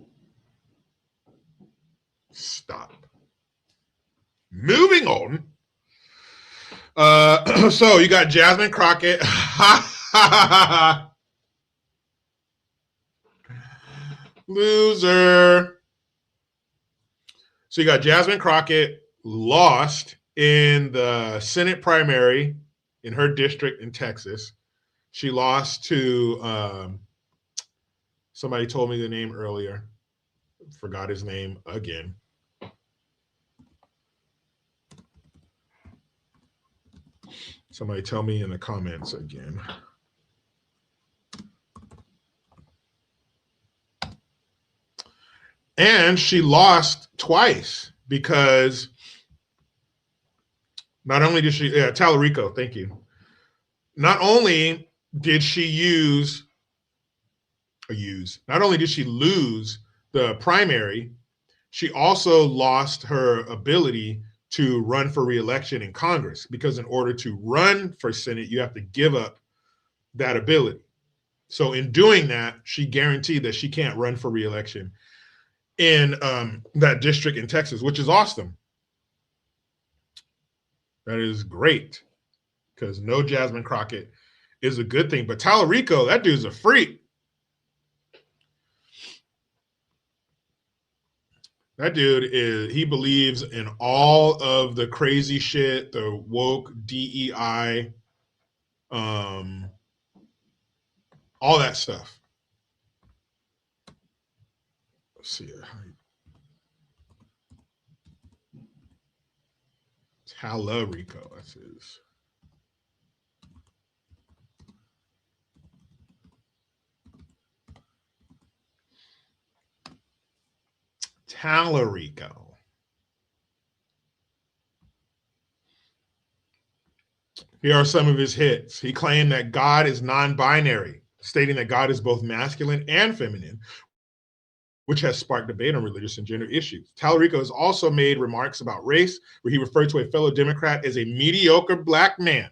S2: Stop. Moving on. So you got Jasmine Crockett. Loser. So you got Jasmine Crockett lost in the Senate primary in her district in Texas. She lost to somebody told me the name earlier. Forgot his name again. Somebody tell me in the comments again. And she lost twice because not only did she, Tallarico, thank you. Not only did she not only did she lose the primary, she also lost her ability to run for re-election in Congress, because in order to run for Senate, you have to give up that ability. So in doing that, she guaranteed that she can't run for re-election in that district in Texas, which is awesome. That is great, because no Jasmine Crockett is a good thing. But Tallarico, that dude's a freak. That dude he believes in all of the crazy shit, the woke DEI, all that stuff. Let's see. Tallarico, that's his. Tallarico. Here are some of his hits. He claimed that God is non-binary, stating that God is both masculine and feminine, which has sparked debate on religious and gender issues. Tallarico has also made remarks about race, where he referred to a fellow Democrat as a mediocre black man.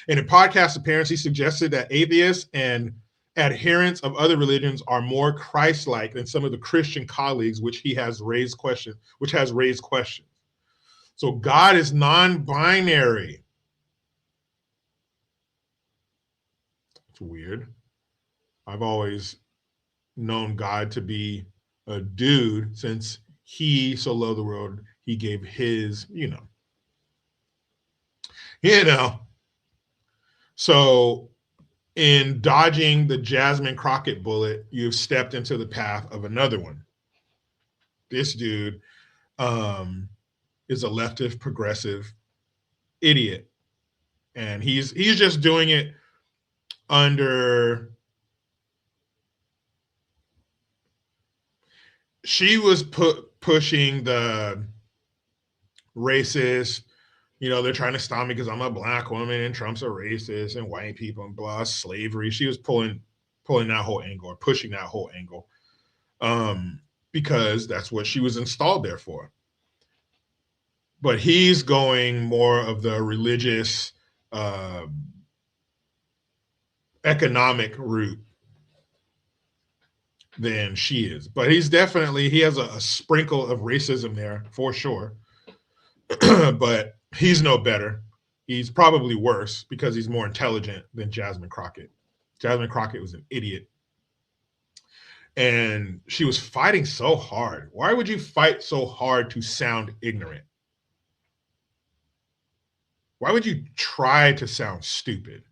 S2: In a podcast appearance, he suggested that atheists and adherents of other religions are more Christ-like than some of the Christian colleagues, which has raised questions. So God is non-binary. It's weird. I've always known God to be a dude, since he so loved the world, he gave his, So in dodging the Jasmine Crockett bullet, you've stepped into the path of another one. This dude is a leftist progressive idiot. And he's just doing it under... She was pushing the racist, they're trying to stop me because I'm a black woman and Trump's a racist and white people and blah, slavery. She was pulling that whole angle, or pushing that whole angle, because that's what she was installed there for. But he's going more of the religious, economic route than she is. But he has a sprinkle of racism there for sure. But he's no better. He's probably worse because he's more intelligent than Jasmine Crockett. Jasmine Crockett was an idiot. And she was fighting so hard. Why would you fight so hard to sound ignorant? Why would you try to sound stupid?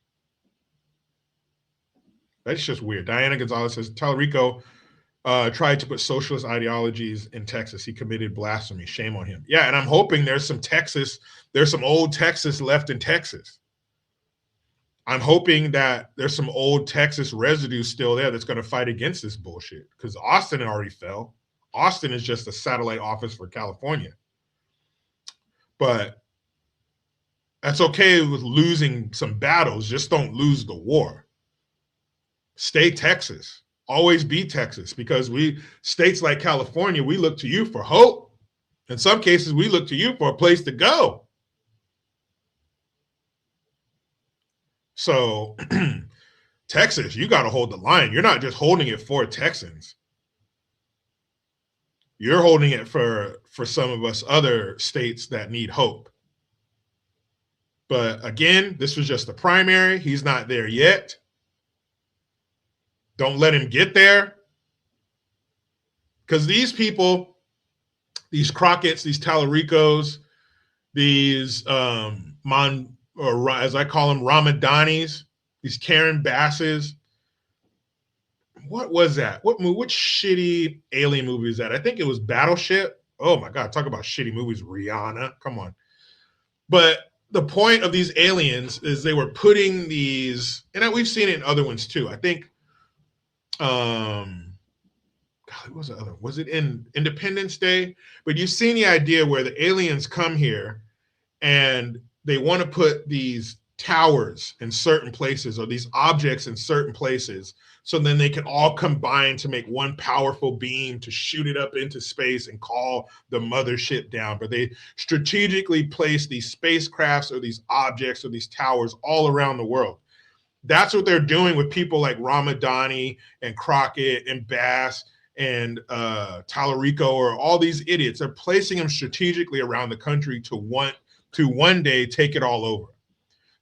S2: That's just weird. Diana Gonzalez says, Tallarico tried to put socialist ideologies in Texas. He committed blasphemy. Shame on him. Yeah, and I'm hoping there's some old Texas left in Texas. I'm hoping that there's some old Texas residue still there that's going to fight against this bullshit, because Austin already fell. Austin is just a satellite office for California. But that's okay with losing some battles. Just don't lose the war. Stay Texas. Always be Texas, because states like California, we look to you for hope. In some cases, we look to you for a place to go. So Texas, you got to hold the line. You're not just holding it for Texans. You're holding it for some of us other states that need hope. But again, this was just the primary. He's not there yet. Don't let him get there. Because these people, these Crockett's, these Tallaricos, these as I call them, Ramadanis, these Karen Basses. What was that? What shitty alien movie is that? I think it was Battleship. Oh my God, talk about shitty movies. Rihanna, come on. But the point of these aliens is they were putting these, and we've seen it in other ones too. I think, God, what was the other? Was it in Independence Day? But you've seen the idea where the aliens come here and they want to put these towers in certain places, or these objects in certain places, so then they can all combine to make one powerful beam to shoot it up into space and call the mothership down. But they strategically place these spacecrafts or these objects or these towers all around the world. That's what they're doing with people like Ramadani and Crockett and Bass and Tallarico, or all these idiots. They're placing them strategically around the country to one day take it all over.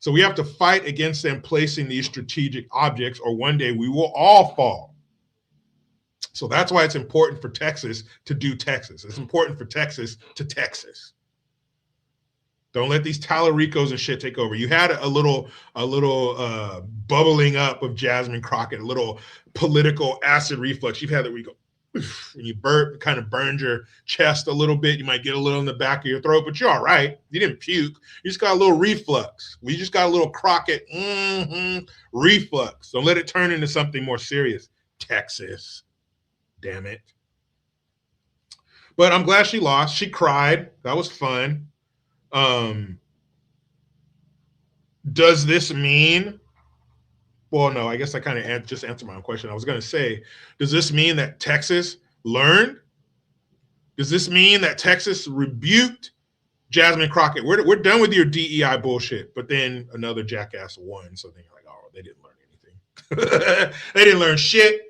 S2: So we have to fight against them placing these strategic objects, or one day we will all fall. So that's why it's important for Texas to do Texas. It's important for Texas to Texas. Don't let these Tallaricos and shit take over. You had a little bubbling up of Jasmine Crockett, a little political acid reflux. You've had that where you go, and you burp, kind of burned your chest a little bit. You might get a little in the back of your throat, but you're all right. You didn't puke. You just got a little reflux. We just got a little Crockett reflux. Don't let it turn into something more serious. Texas. Damn it. But I'm glad she lost. She cried. That was fun. Does this mean well, no, I guess I kind of just answered my own question. I was going to say, does this mean that Texas learned? Does this mean that Texas rebuked Jasmine Crockett? We're done with your DEI bullshit. But then another jackass won. So then you're like, oh, they didn't learn anything. They didn't learn shit.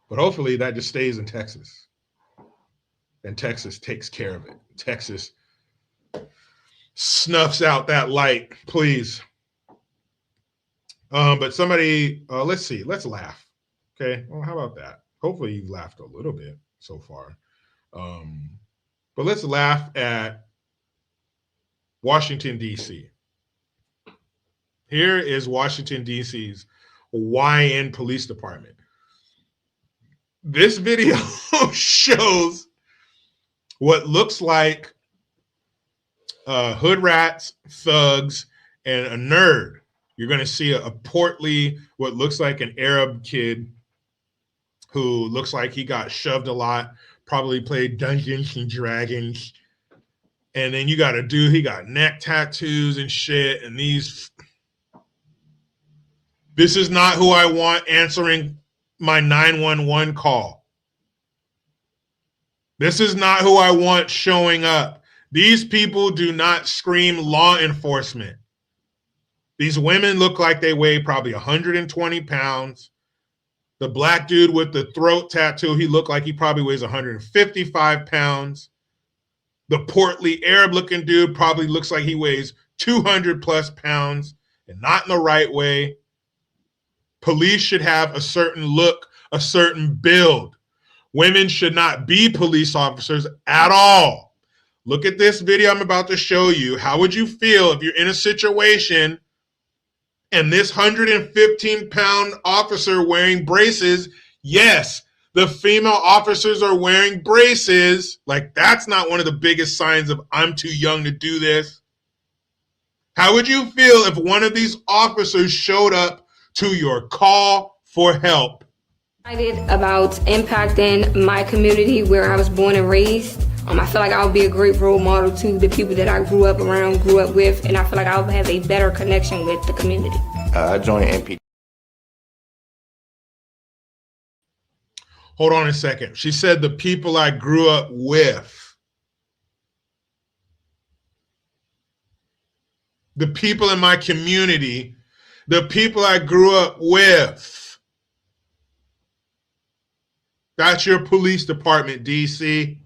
S2: But hopefully that just stays in Texas. And Texas takes care of it. Texas snuffs out that light, please. But somebody, let's see, let's laugh. Okay, well, how about that? Hopefully you've laughed a little bit so far. But let's laugh at Washington, D.C. Here is Washington, D.C.'s Y.N. Police Department. This video shows what looks like hood rats, thugs, and a nerd. You're going to see a portly, what looks like an Arab kid who looks like he got shoved a lot, probably played Dungeons and Dragons. And then you got a dude, he got neck tattoos and shit. And this is not who I want answering my 911 call. This is not who I want showing up. These people do not scream law enforcement. These women look like they weigh probably 120 pounds. The black dude with the throat tattoo, he looked like he probably weighs 155 pounds. The portly Arab-looking dude probably looks like he weighs 200 plus pounds, and not in the right way. Police should have a certain look, a certain build. Women should not be police officers at all. Look at this video I'm about to show you. How would you feel if you're in a situation and this 115-pound officer wearing braces? Yes, the female officers are wearing braces. Like, that's not one of the biggest signs of I'm too young to do this. How would you feel if one of these officers showed up to your call for help?
S3: About impacting my community where I was born and raised. I feel like I would be a great role model to the people that I grew up around, grew up with, and I feel like I would have a better connection with the community.
S4: I joined Y.N.P.D.
S2: Hold on a second. She said the people I grew up with. The people in my community, the people I grew up with. That's your police department, DC.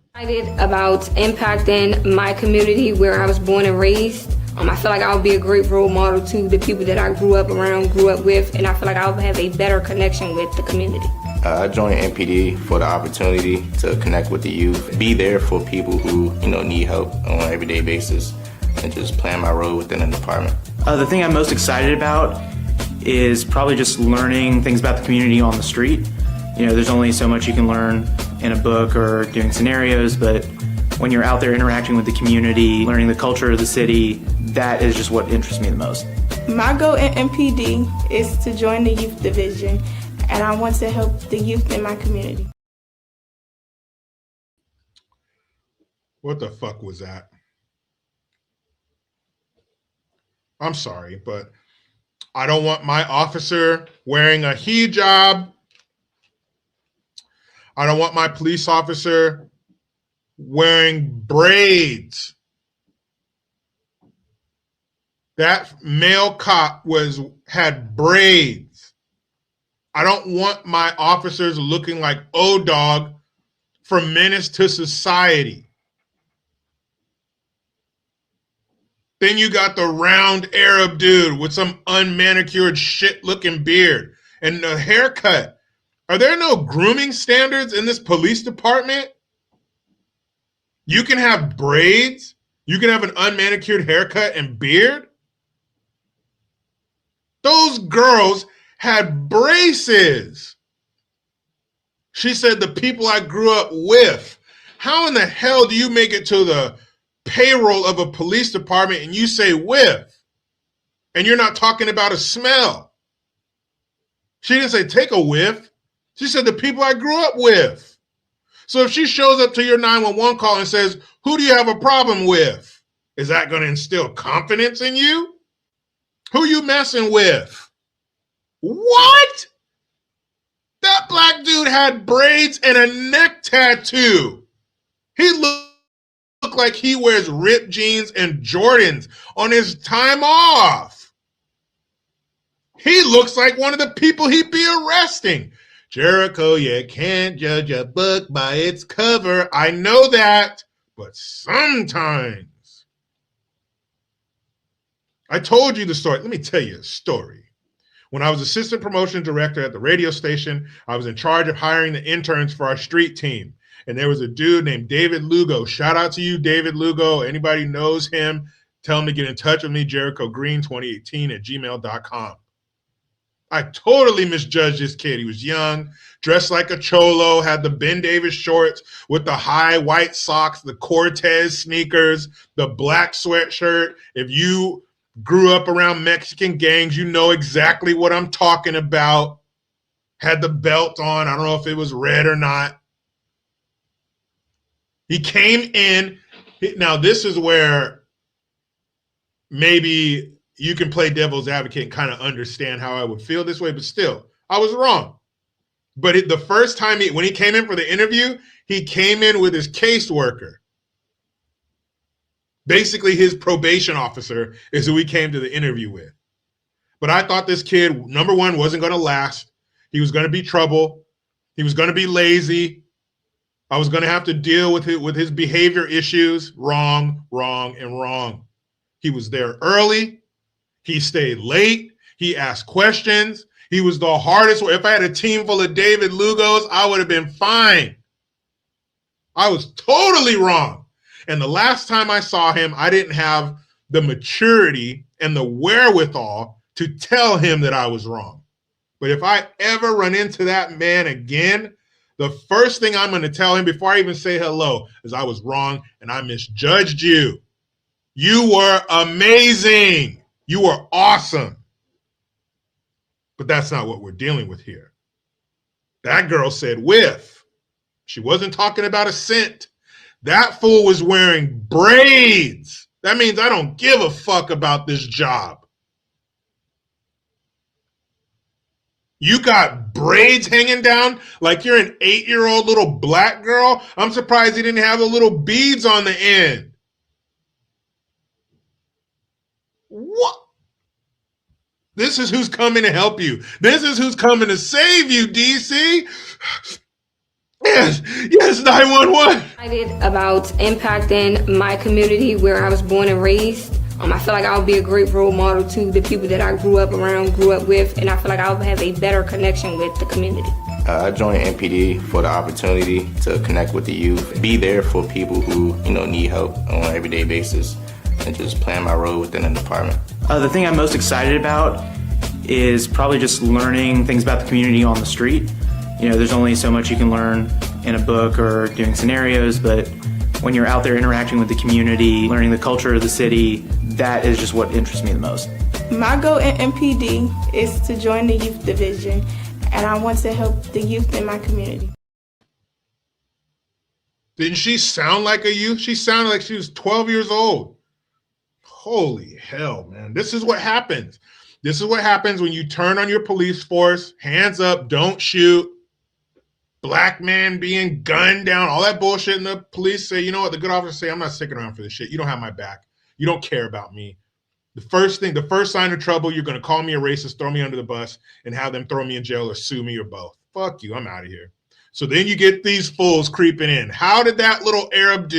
S3: About impacting my community where I was born and raised. I feel like I would be a great role model to the people that I grew up around, grew up with, and I feel like I would have a better connection with the community.
S4: I joined Y.N.P.D. for the opportunity to connect with the youth, be there for people who need help on an everyday basis, and just playing my role within the department.
S5: The thing I'm most excited about is probably just learning things about the community on the street. There's only so much you can learn in a book or doing scenarios, but when you're out there interacting with the community, learning the culture of the city, that is just what interests me the most.
S6: My goal at Y.N.P.D. is to join the youth division, and I want to help the youth in my community.
S2: What the fuck was that? I'm sorry, but I don't want my officer wearing a hijab. I don't want my police officer wearing braids. That male cop had braids. I don't want my officers looking like O-Dog from Menace to Society. Then you got the round Arab dude with some unmanicured shit-looking beard and a haircut. Are there no grooming standards in this police department? You can have braids. You can have an unmanicured haircut and beard. Those girls had braces. She said the people I grew up with. How in the hell do you make it to the payroll of a police department and you say with? And you're not talking about a smell. She didn't say take a whiff. She said the people I grew up with. So if she shows up to your 911 call and says, who do you have a problem with? Is that going to instill confidence in you? Who you messing with? What? That black dude had braids and a neck tattoo. He looked like he wears ripped jeans and Jordans on his time off. He looks like one of the people he'd be arresting. Jericho, you can't judge a book by its cover. I know that, but sometimes. I told you the story. Let me tell you a story. When I was assistant promotion director at the radio station, I was in charge of hiring the interns for our street team. And there was a dude named David Lugo. Shout out to you, David Lugo. Anybody knows him, tell him to get in touch with me, jerichogreen2018@gmail.com. I totally misjudged this kid. He was young, dressed like a cholo, had the Ben Davis shorts with the high white socks, the Cortez sneakers, the black sweatshirt. If you grew up around Mexican gangs, you know exactly what I'm talking about. Had the belt on. I don't know if it was red or not. He came in. Now, this is where maybe you can play devil's advocate and kind of understand how I would feel this way, but still, I was wrong. But the first time when he came in for the interview, he came in with his caseworker. Basically, his probation officer is who he came to the interview with. But I thought this kid, number one, wasn't going to last. He was going to be trouble. He was going to be lazy. I was going to have to deal with his behavior issues. Wrong, wrong, and wrong. He was there early. He stayed late. He asked questions. He was the hardest. If I had a team full of David Lugos, I would have been fine. I was totally wrong. And the last time I saw him, I didn't have the maturity and the wherewithal to tell him that I was wrong. But if I ever run into that man again, the first thing I'm going to tell him before I even say hello is I was wrong and I misjudged you. You were amazing. You were awesome. But that's not what we're dealing with here. That girl said whiff. She wasn't talking about a scent. That fool was wearing braids. That means I don't give a fuck about this job. You got braids hanging down like you're an 8-year-old little black girl. I'm surprised he didn't have the little beads on the end. What? This is who's coming to help you. This is who's coming to save you, DC. Yes, 911.
S3: Excited about impacting my community where I was born and raised. I feel like I would be a great role model to the people that I grew up around, grew up with, and I feel like I would have a better connection with the community.
S4: I joined Y.N.P.D for the opportunity to connect with the youth, be there for people who need help on an everyday basis, and just playing my role within the department.
S5: The thing I'm most excited about is probably just learning things about the community on the street. There's only so much you can learn in a book or doing scenarios, but when you're out there interacting with the community, learning the culture of the city, that is just what interests me the most.
S6: My goal in Y.N.P.D is to join the youth division, and I want to help the youth in my community.
S2: Didn't she sound like a youth? She sounded like she was 12 years old. Holy hell, man. This is what happens. This is what happens when you turn on your police force. Hands up, don't shoot. Black man being gunned down, all that bullshit. And the police say, you know what? The good officers say, I'm not sticking around for this shit. You don't have my back. You don't care about me. The first sign of trouble, you're going to call me a racist, throw me under the bus, and have them throw me in jail or sue me or both. Fuck you. I'm out of here. So then you get these fools creeping in. How did that little Arab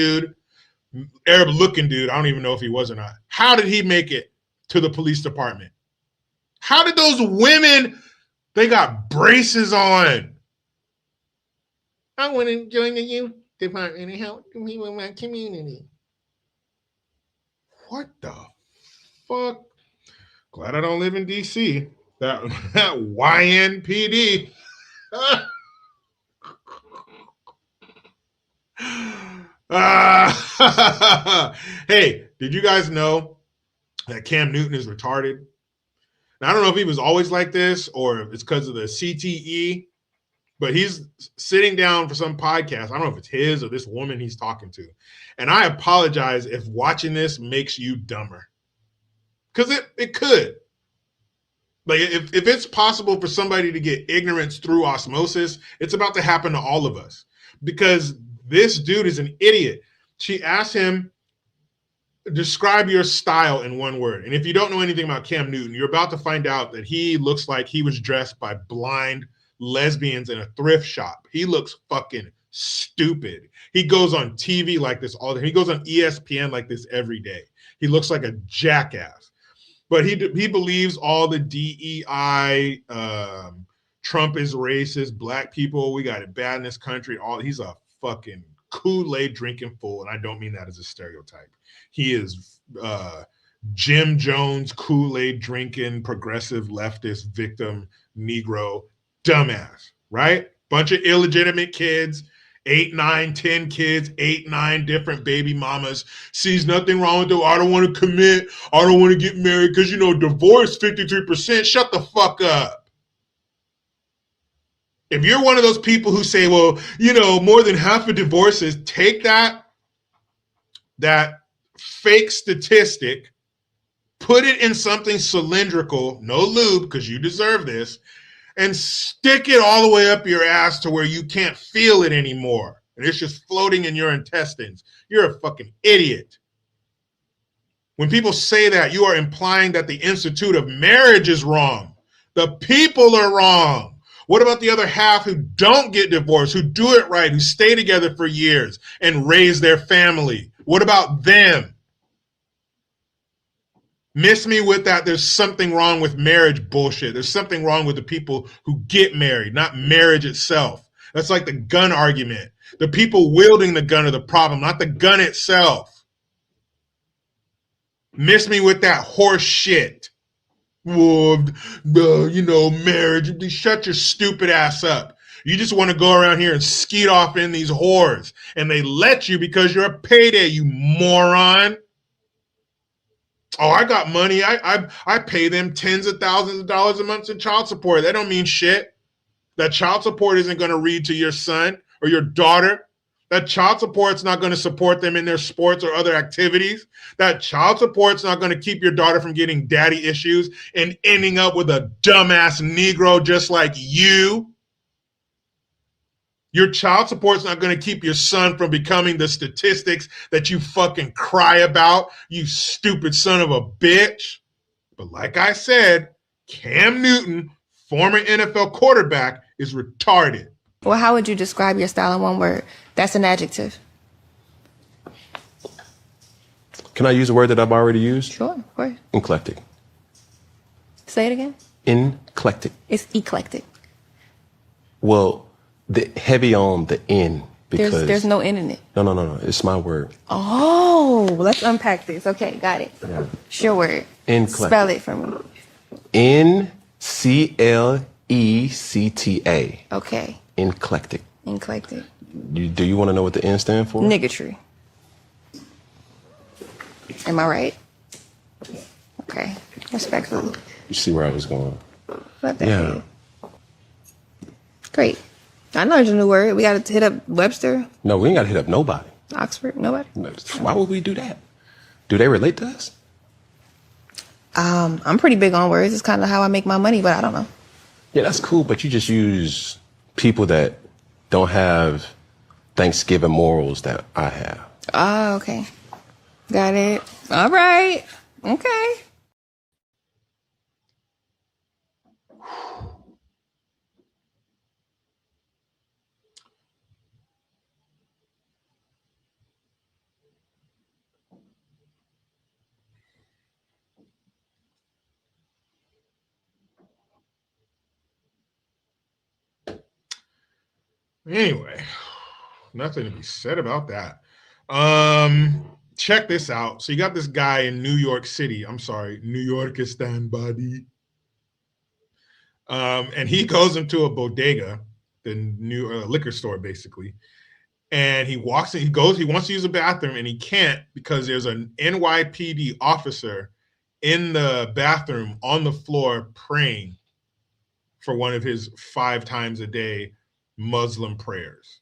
S2: looking dude, I don't even know if he was or not, how did he make it to the police department? How did those women, they got braces on. I want to join the youth department and help people in my community. What the fuck? Glad I don't live in DC. That Y.N.P.D. Hey, did you guys know that Cam Newton is retarded? Now, I don't know if he was always like this or if it's because of the CTE, but he's sitting down for some podcast. I don't know if it's his or this woman he's talking to. And I apologize if watching this makes you dumber. Because it could. Like if it's possible for somebody to get ignorance through osmosis, it's about to happen to all of us, because this dude is an idiot. She asked him, describe your style in one word. And if you don't know anything about Cam Newton, you're about to find out that he looks like he was dressed by blind lesbians in a thrift shop. He looks fucking stupid. He goes on TV like this all the time. He goes on ESPN like this every day. He looks like a jackass. But he believes all the DEI, Trump is racist, black people, we got it bad in this country. He's a fucking Kool-Aid drinking fool, and I don't mean that as a stereotype. He is Jim Jones, Kool-Aid drinking, progressive leftist, victim, Negro, dumbass, right? Bunch of illegitimate kids, 8, 9, 10 kids, 8, 9 different baby mamas, sees nothing wrong with it. I don't want to commit. I don't want to get married because, divorce 53%. Shut the fuck up. If you're one of those people who say, well, more than half of divorces, take that fake statistic, put it in something cylindrical, no lube, because you deserve this, and stick it all the way up your ass to where you can't feel it anymore. And it's just floating in your intestines. You're a fucking idiot. When people say that, you are implying that the institute of marriage is wrong. The people are wrong. What about the other half who don't get divorced, who do it right, who stay together for years and raise their family? What about them? Miss me with that. There's something wrong with marriage bullshit. There's something wrong with the people who get married, not marriage itself. That's like the gun argument. The people wielding the gun are the problem, not the gun itself. Miss me with that horse shit. Well, marriage. Shut your stupid ass up. You just want to go around here and skeet off in these whores, and they let you because you're a payday, you moron. Oh, I got money. I pay them tens of thousands of dollars a month in child support. That don't mean shit. That child support isn't going to read to your son or your daughter. That child support's not going to support them in their sports or other activities. That child support's not going to keep your daughter from getting daddy issues and ending up with a dumbass Negro just like you. Your child support's not going to keep your son from becoming the statistics that you fucking cry about, you stupid son of a bitch. But like I said, Cam Newton, former NFL quarterback, is retarded.
S7: Well, how would you describe your style in one word? That's an adjective.
S8: Can I use a word that I've already used?
S7: Sure, of course.
S8: Eclectic.
S7: Say it again.
S8: Eclectic.
S7: It's eclectic.
S8: Well, the heavy on the N because
S7: there's no N in it.
S8: No. It's my word.
S7: Oh, let's unpack this. Okay, got it.
S8: Yeah.
S7: Sure word.
S8: Eclectic.
S7: Spell it for me.
S8: Nclecta.
S7: Okay.
S8: Eclectic.
S7: Eclectic.
S8: Do you want to know what the N stand for?
S7: Niggatry. Am I right? Okay. Respectfully.
S8: You see where I was going?
S7: What the
S8: Yeah.
S7: hell? Great. I know there's a new word. We got to hit up Webster,
S8: No, we ain't got to hit up nobody.
S7: Oxford, nobody.
S8: Why would we do that? Do they relate to us?
S7: I'm pretty big on words. It's kind of how I make my money, but I don't know.
S8: Yeah, that's cool, but you just use people that don't have Thanksgiving morals that I have.
S7: Oh, okay. Got it. All right. Okay.
S2: Anyway, nothing to be said about that. Check this out. So you got this guy in New York City. I'm sorry, New Yorkistan body. And he goes into a bodega, the new liquor store, basically. And he walks in, he wants to use a bathroom, and he can't because there's an NYPD officer in the bathroom on the floor praying for one of his 5 times a day Muslim prayers.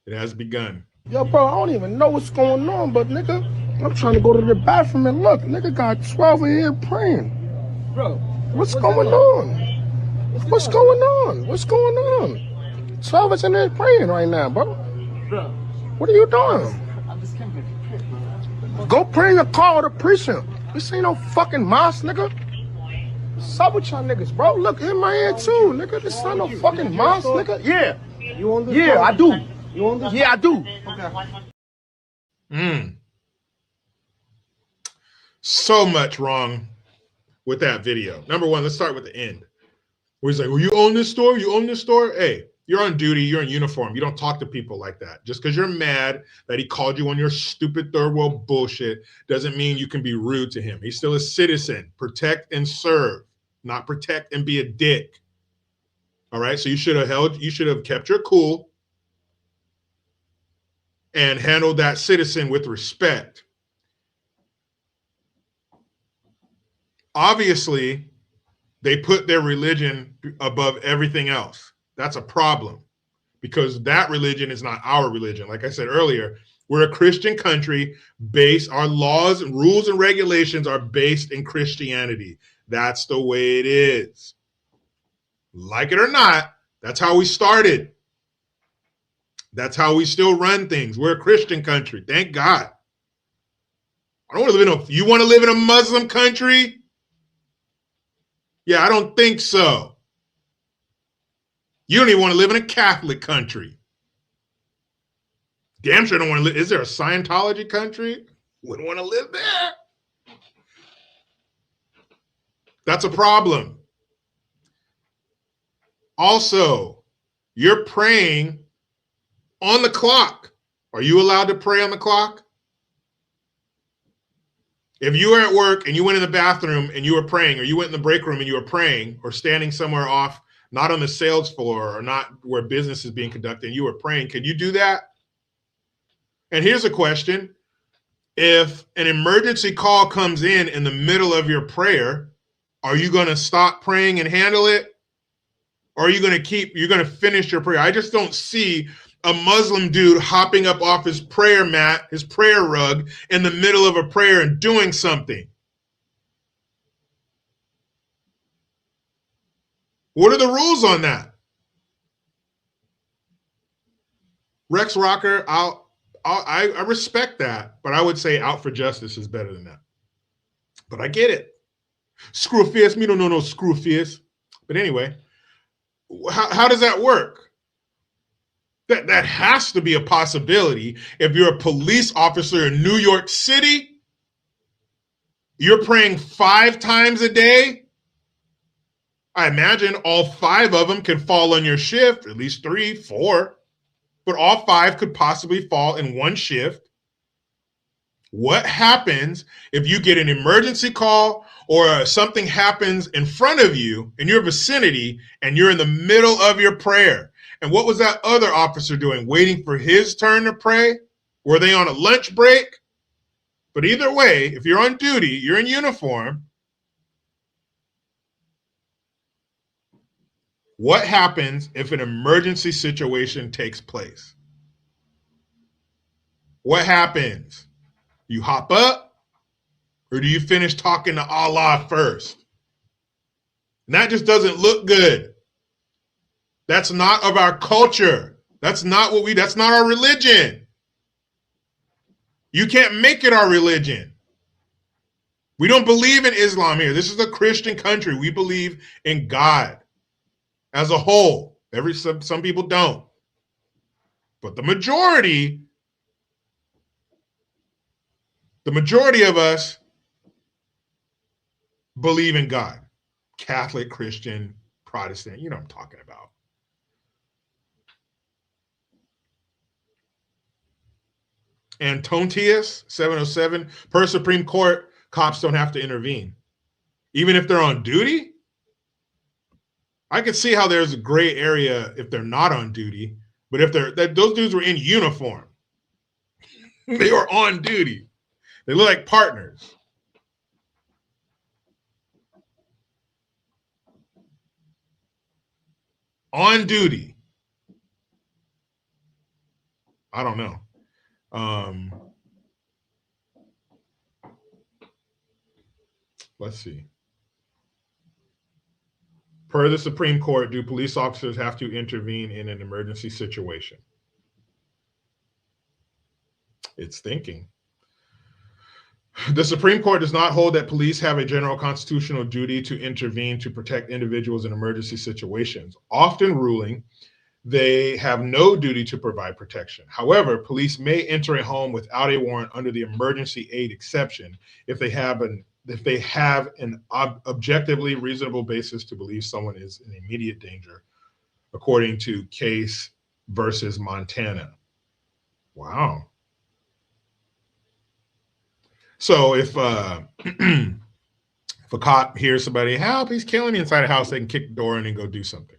S2: It has begun.
S9: Yo, bro, I don't even know what's going on, but nigga, I'm trying to go to the bathroom and look. Nigga got 12 in here praying. Bro, what's going on? What's going on? What's going on? 12 is in there praying right now, bro. Bro. What are you doing? I'm just coming to pray, bro. Go pray in your car with a preacher. This ain't no fucking mosque, nigga. What's up with y'all niggas, bro? Look, in my ear too, nigga. This ain't no fucking mosque, nigga. Yeah. You on this? Yeah, I do. You on this? Yeah, I do. Okay.
S2: So much wrong with that video. Number one, let's start with the end. Where he's like, well, you own this store? You own this store? Hey, you're on duty. You're in uniform. You don't talk to people like that. Just because you're mad that he called you on your stupid third world bullshit doesn't mean you can be rude to him. He's still a citizen. Protect and serve, not protect and be a dick. All right? So you should have kept your cool and handled that citizen with respect. Obviously, they put their religion above everything else. That's a problem because that religion is not our religion. Like I said earlier, we're a Christian country based, our laws and rules and regulations are based in Christianity. That's the way it is. Like it or not, that's how we started. That's how we still run things. We're a Christian country. Thank God. I don't want to live you want to live in a Muslim country? Yeah, I don't think so. You don't even want to live in a Catholic country. Damn sure don't want to live. Is there a Scientology country? Wouldn't want to live there. That's a problem. Also, you're praying on the clock. Are you allowed to pray on the clock? If you were at work and you went in the bathroom and you were praying, or you went in the break room and you were praying, or standing somewhere off, not on the sales floor or not where business is being conducted, and you were praying, can you do that? And here's a question. If an emergency call comes in the middle of your prayer, are you going to stop praying and handle it? Or are you going to finish your prayer? I just don't see a Muslim dude hopping up off his prayer mat, his prayer rug in the middle of a prayer and doing something. What are the rules on that? Rex Rocker, I respect that, but I would say Out for Justice is better than that. But I get it. Screw fierce, me don't know no screw fierce. But anyway, how does that work? That has to be a possibility. If you're a police officer in New York City, you're praying 5 times a day. I imagine all 5 of them can fall on your shift, at least 3, 4, but all 5 could possibly fall in one shift. What happens if you get an emergency call or something happens in front of you in your vicinity and you're in the middle of your prayer? And what was that other officer doing? Waiting for his turn to pray? Were they on a lunch break? But either way, if you're on duty, you're in uniform. What happens if an emergency situation takes place? What happens? You hop up, or do you finish talking to Allah first? And that just doesn't look good. That's not of our culture. That's not our religion. You can't make it our religion. We don't believe in Islam here. This is a Christian country. We believe in God as a whole. Some people don't. But the majority of us believe in God. Catholic, Christian, Protestant, you know what I'm talking about. Antonius 707, per Supreme Court, cops don't have to intervene. Even if they're on duty? I could see how there's a gray area if they're not on duty, but if those dudes were in uniform, they were on duty. They look like partners. On duty. I don't know. Let's see. Per the Supreme Court, do police officers have to intervene in an emergency situation? It's thinking. The Supreme Court does not hold that police have a general constitutional duty to intervene to protect individuals in emergency situations, often ruling they have no duty to provide protection. However, police may enter a home without a warrant under the emergency aid exception if they have an objectively reasonable basis to believe someone is in immediate danger, according to Case versus Montana. Wow. So if if a cop hears somebody, help, he's killing me inside a house, they can kick the door in and go do something.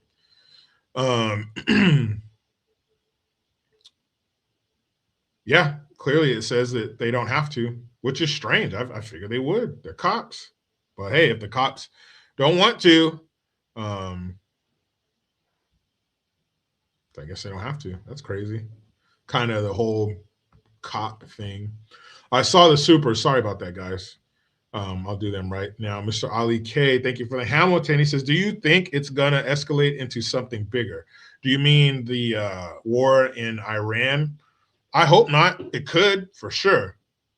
S2: Yeah, clearly it says that they don't have to, which is strange. I figured they would. They're cops. But hey, if the cops don't want to, I guess they don't have to. That's crazy. Kind of the whole cop thing. I saw the super. Sorry about that, guys. I'll do them right now. Mr. Ali K, thank you for the Hamilton. He says, do you think it's going to escalate into something bigger? Do you mean the war in Iran? I hope not. It could, for sure.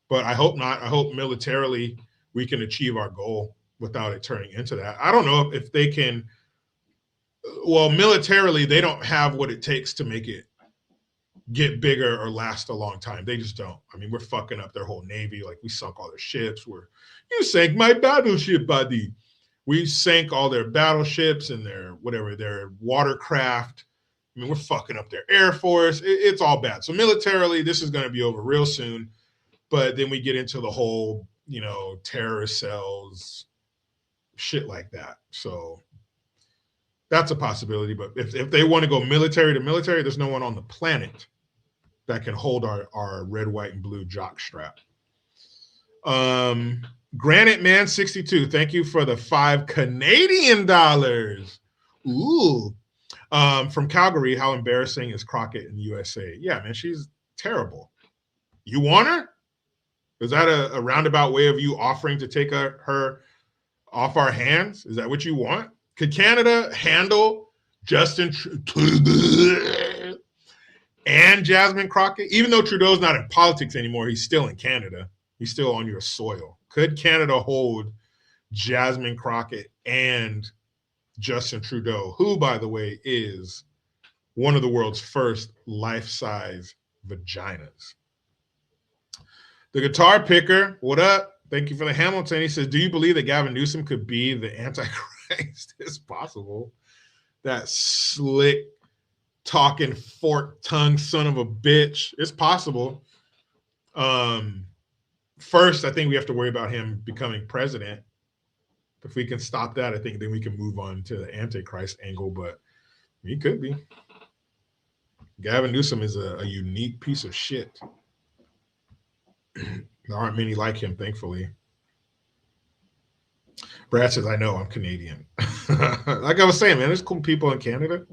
S2: But I hope not. I hope militarily we can achieve our goal without it turning into that. I don't know if they can. Well, militarily, they don't have what it takes to make it get bigger or last a long time. They just don't. I mean, we're fucking up their whole Navy. Like, we sunk all their ships. You sank my battleship, buddy. We sank all their battleships and their watercraft. I mean, we're fucking up their Air Force. It's all bad. So militarily, this is going to be over real soon. But then we get into the whole, terrorist cells, shit like that. So that's a possibility. But if they want to go military to military, there's no one on the planet that can hold our red, white, and blue jock strap. Granite Man 62, thank you for the $5 Canadian. Ooh. From Calgary, how embarrassing is Crockett in the USA? Yeah, man, she's terrible. You want her? Is that a roundabout way of you offering to take her off our hands? Is that what you want? Could Canada handle Justin Trudeau and Jasmine Crockett? Even though Trudeau's not in politics anymore, he's still in Canada. He's still on your soil. Could Canada hold Jasmine Crockett and Justin Trudeau, who, by the way, is one of the world's first life-size vaginas? The guitar picker, what up? Thank you for the Hamilton. He says, do you believe that Gavin Newsom could be the Antichrist? It's possible. That slick, talking, fork-tongued son of a bitch. It's possible. First, I think we have to worry about him becoming president. If we can stop that, I think then we can move on to the Antichrist angle, but he could be. Gavin Newsom is a unique piece of shit. There aren't many like him, thankfully. Brad says, I know, I'm Canadian. Like I was saying, man, there's cool people in Canada.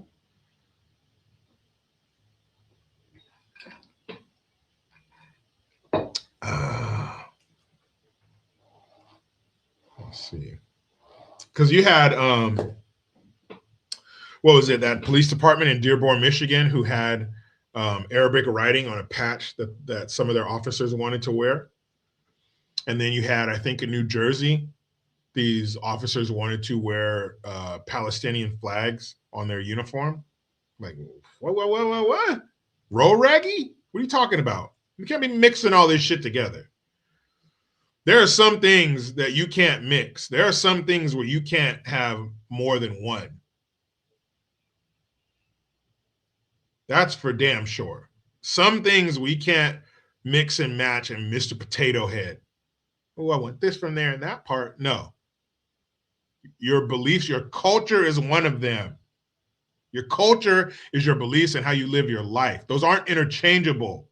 S2: Let's see. Because you had, what was it, that police department in Dearborn, Michigan, who had Arabic writing on a patch that some of their officers wanted to wear. And then you had, I think, in New Jersey, these officers wanted to wear Palestinian flags on their uniform. Like, what? Roll raggy? What are you talking about? You can't be mixing all this shit together. There are some things that you can't mix. There are some things where you can't have more than one. That's for damn sure. Some things we can't mix and match and Mr. Potato Head. Oh, I want this from there and that part. No. Your beliefs, your culture is one of them. Your culture is your beliefs and how you live your life. Those aren't interchangeable.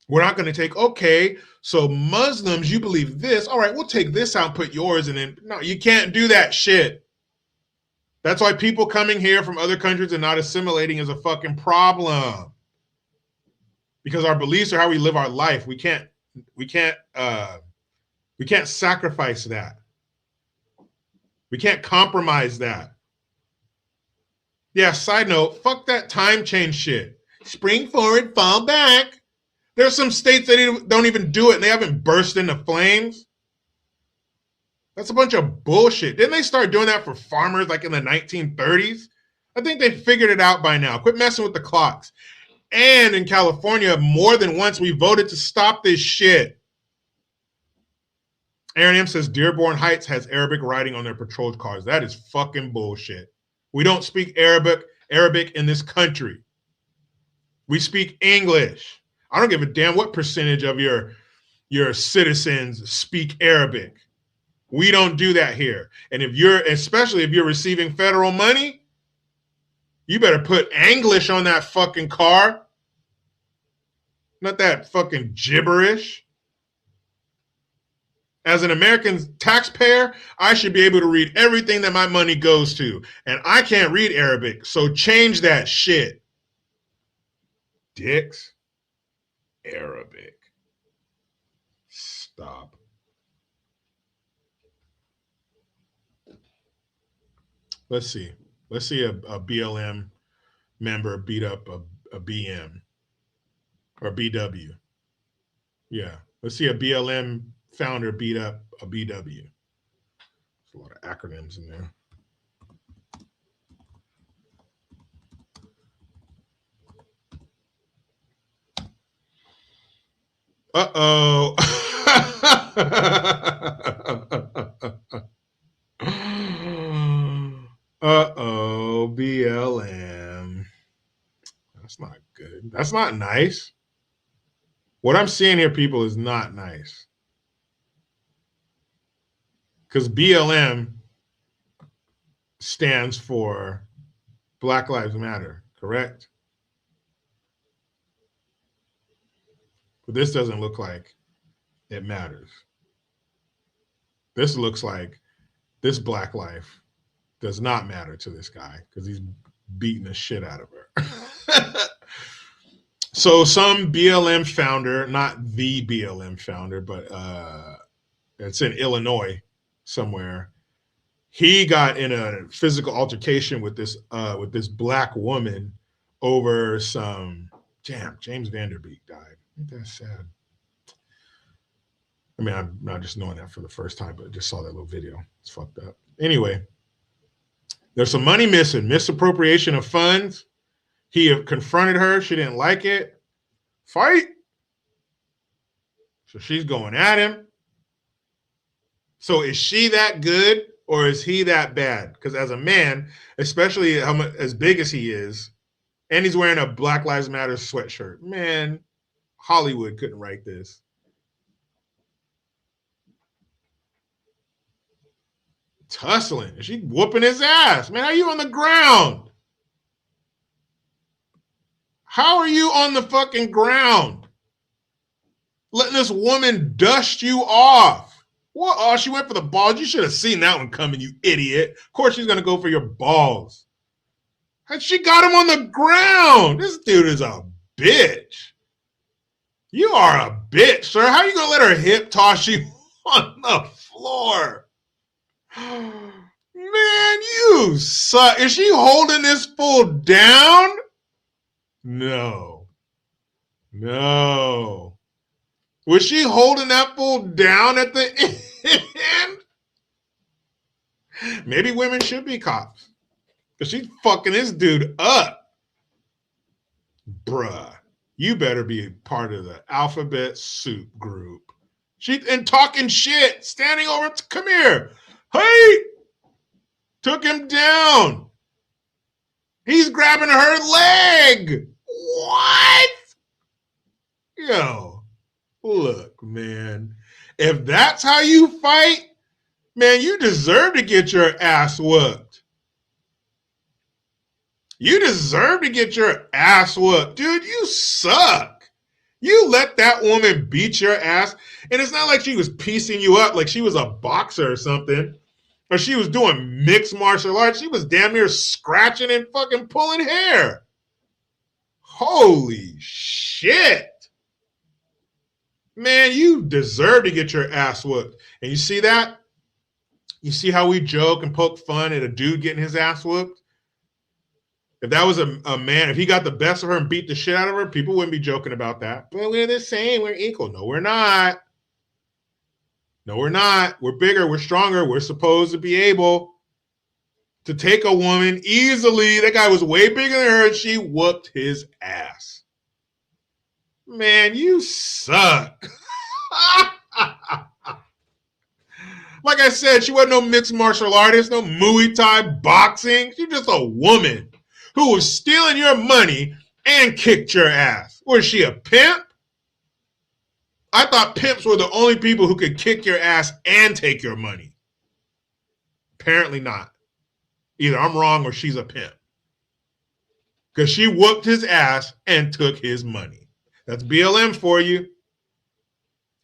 S2: We're not going to take, okay, so Muslims, you believe this. All right, we'll take this out and put yours. And then, no, you can't do that shit. That's why people coming here from other countries and not assimilating is a fucking problem. Because our beliefs are how we live our life. We can't We can't sacrifice that. We can't compromise that. Yeah, side note, fuck that time change shit. Spring forward, fall back. There's some states that don't even do it and they haven't burst into flames. That's a bunch of bullshit. Didn't they start doing that for farmers like in the 1930s? I think they figured it out by now. Quit messing with the clocks. And in California, more than once, we voted to stop this shit. Aaron M says Dearborn Heights has Arabic writing on their patrol cars. That is fucking bullshit. We don't speak Arabic in this country. We speak English. I don't give a damn what percentage of your citizens speak Arabic. We don't do that here. And especially if you're receiving federal money, you better put English on that fucking car. Not that fucking gibberish. As an American taxpayer, I should be able to read everything that my money goes to. And I can't read Arabic, so change that shit. Dicks. Arabic. Stop. Let's see. Let's see a BLM member beat up a BM or BW. Yeah. Let's see a BLM founder beat up a BW. There's a lot of acronyms in there. Uh-oh. Uh-oh, BLM. That's not good. That's not nice. What I'm seeing here, people, is not nice. Because BLM stands for Black Lives Matter, correct? But this doesn't look like it matters. This looks like this black life does not matter to this guy because he's beating the shit out of her. So some BLM founder, not the BLM founder, but it's in Illinois somewhere. He got in a physical altercation with this black woman over some James Vanderbeek died. Ain't that sad? I mean, I'm not just knowing that for the first time, but I just saw that little video. It's fucked up. Anyway, there's some money missing, misappropriation of funds. He confronted her. She didn't like it. Fight. So she's going at him. So is she that good or is he that bad? Because as a man, especially as big as he is, and he's wearing a Black Lives Matter sweatshirt, man, Hollywood couldn't write this. Tussling. Is she whooping his ass? Man, how are you on the ground? How are you on the fucking ground? Letting this woman dust you off. What? Oh, she went for the balls. You should have seen that one coming, you idiot. Of course she's going to go for your balls. And she got him on the ground. This dude is a bitch. You are a bitch, sir. How are you going to let her hip toss you on the floor? Man, you suck. Is she holding this fool down? No. Was she holding that fool down at the end? Maybe women should be cops. Because she's fucking this dude up. Bruh, you better be part of the alphabet soup group. And talking shit, standing over, come here. Hey! Took him down. He's grabbing her leg. What? Yo, look, man. If that's how you fight, man, you deserve to get your ass whooped. You deserve to get your ass whooped. Dude, you suck. You let that woman beat your ass. And it's not like she was piecing you up like she was a boxer or something. Or she was doing mixed martial arts. She was damn near scratching and fucking pulling hair. Holy shit. Man, you deserve to get your ass whooped. And you see that? You see how we joke and poke fun at a dude getting his ass whooped? If that was a man, if he got the best of her and beat the shit out of her, people wouldn't be joking about that. But we're the same. We're equal. No, we're not. No, we're not. We're bigger. We're stronger. We're supposed to be able to take a woman easily. That guy was way bigger than her, and she whooped his ass. Man, you suck. Like I said, she wasn't no mixed martial artist, no Muay Thai boxing. She's just a woman who was stealing your money and kicked your ass. Was she a pimp? I thought pimps were the only people who could kick your ass and take your money. Apparently not. Either I'm wrong or she's a pimp. Because she whooped his ass and took his money. That's BLM for you.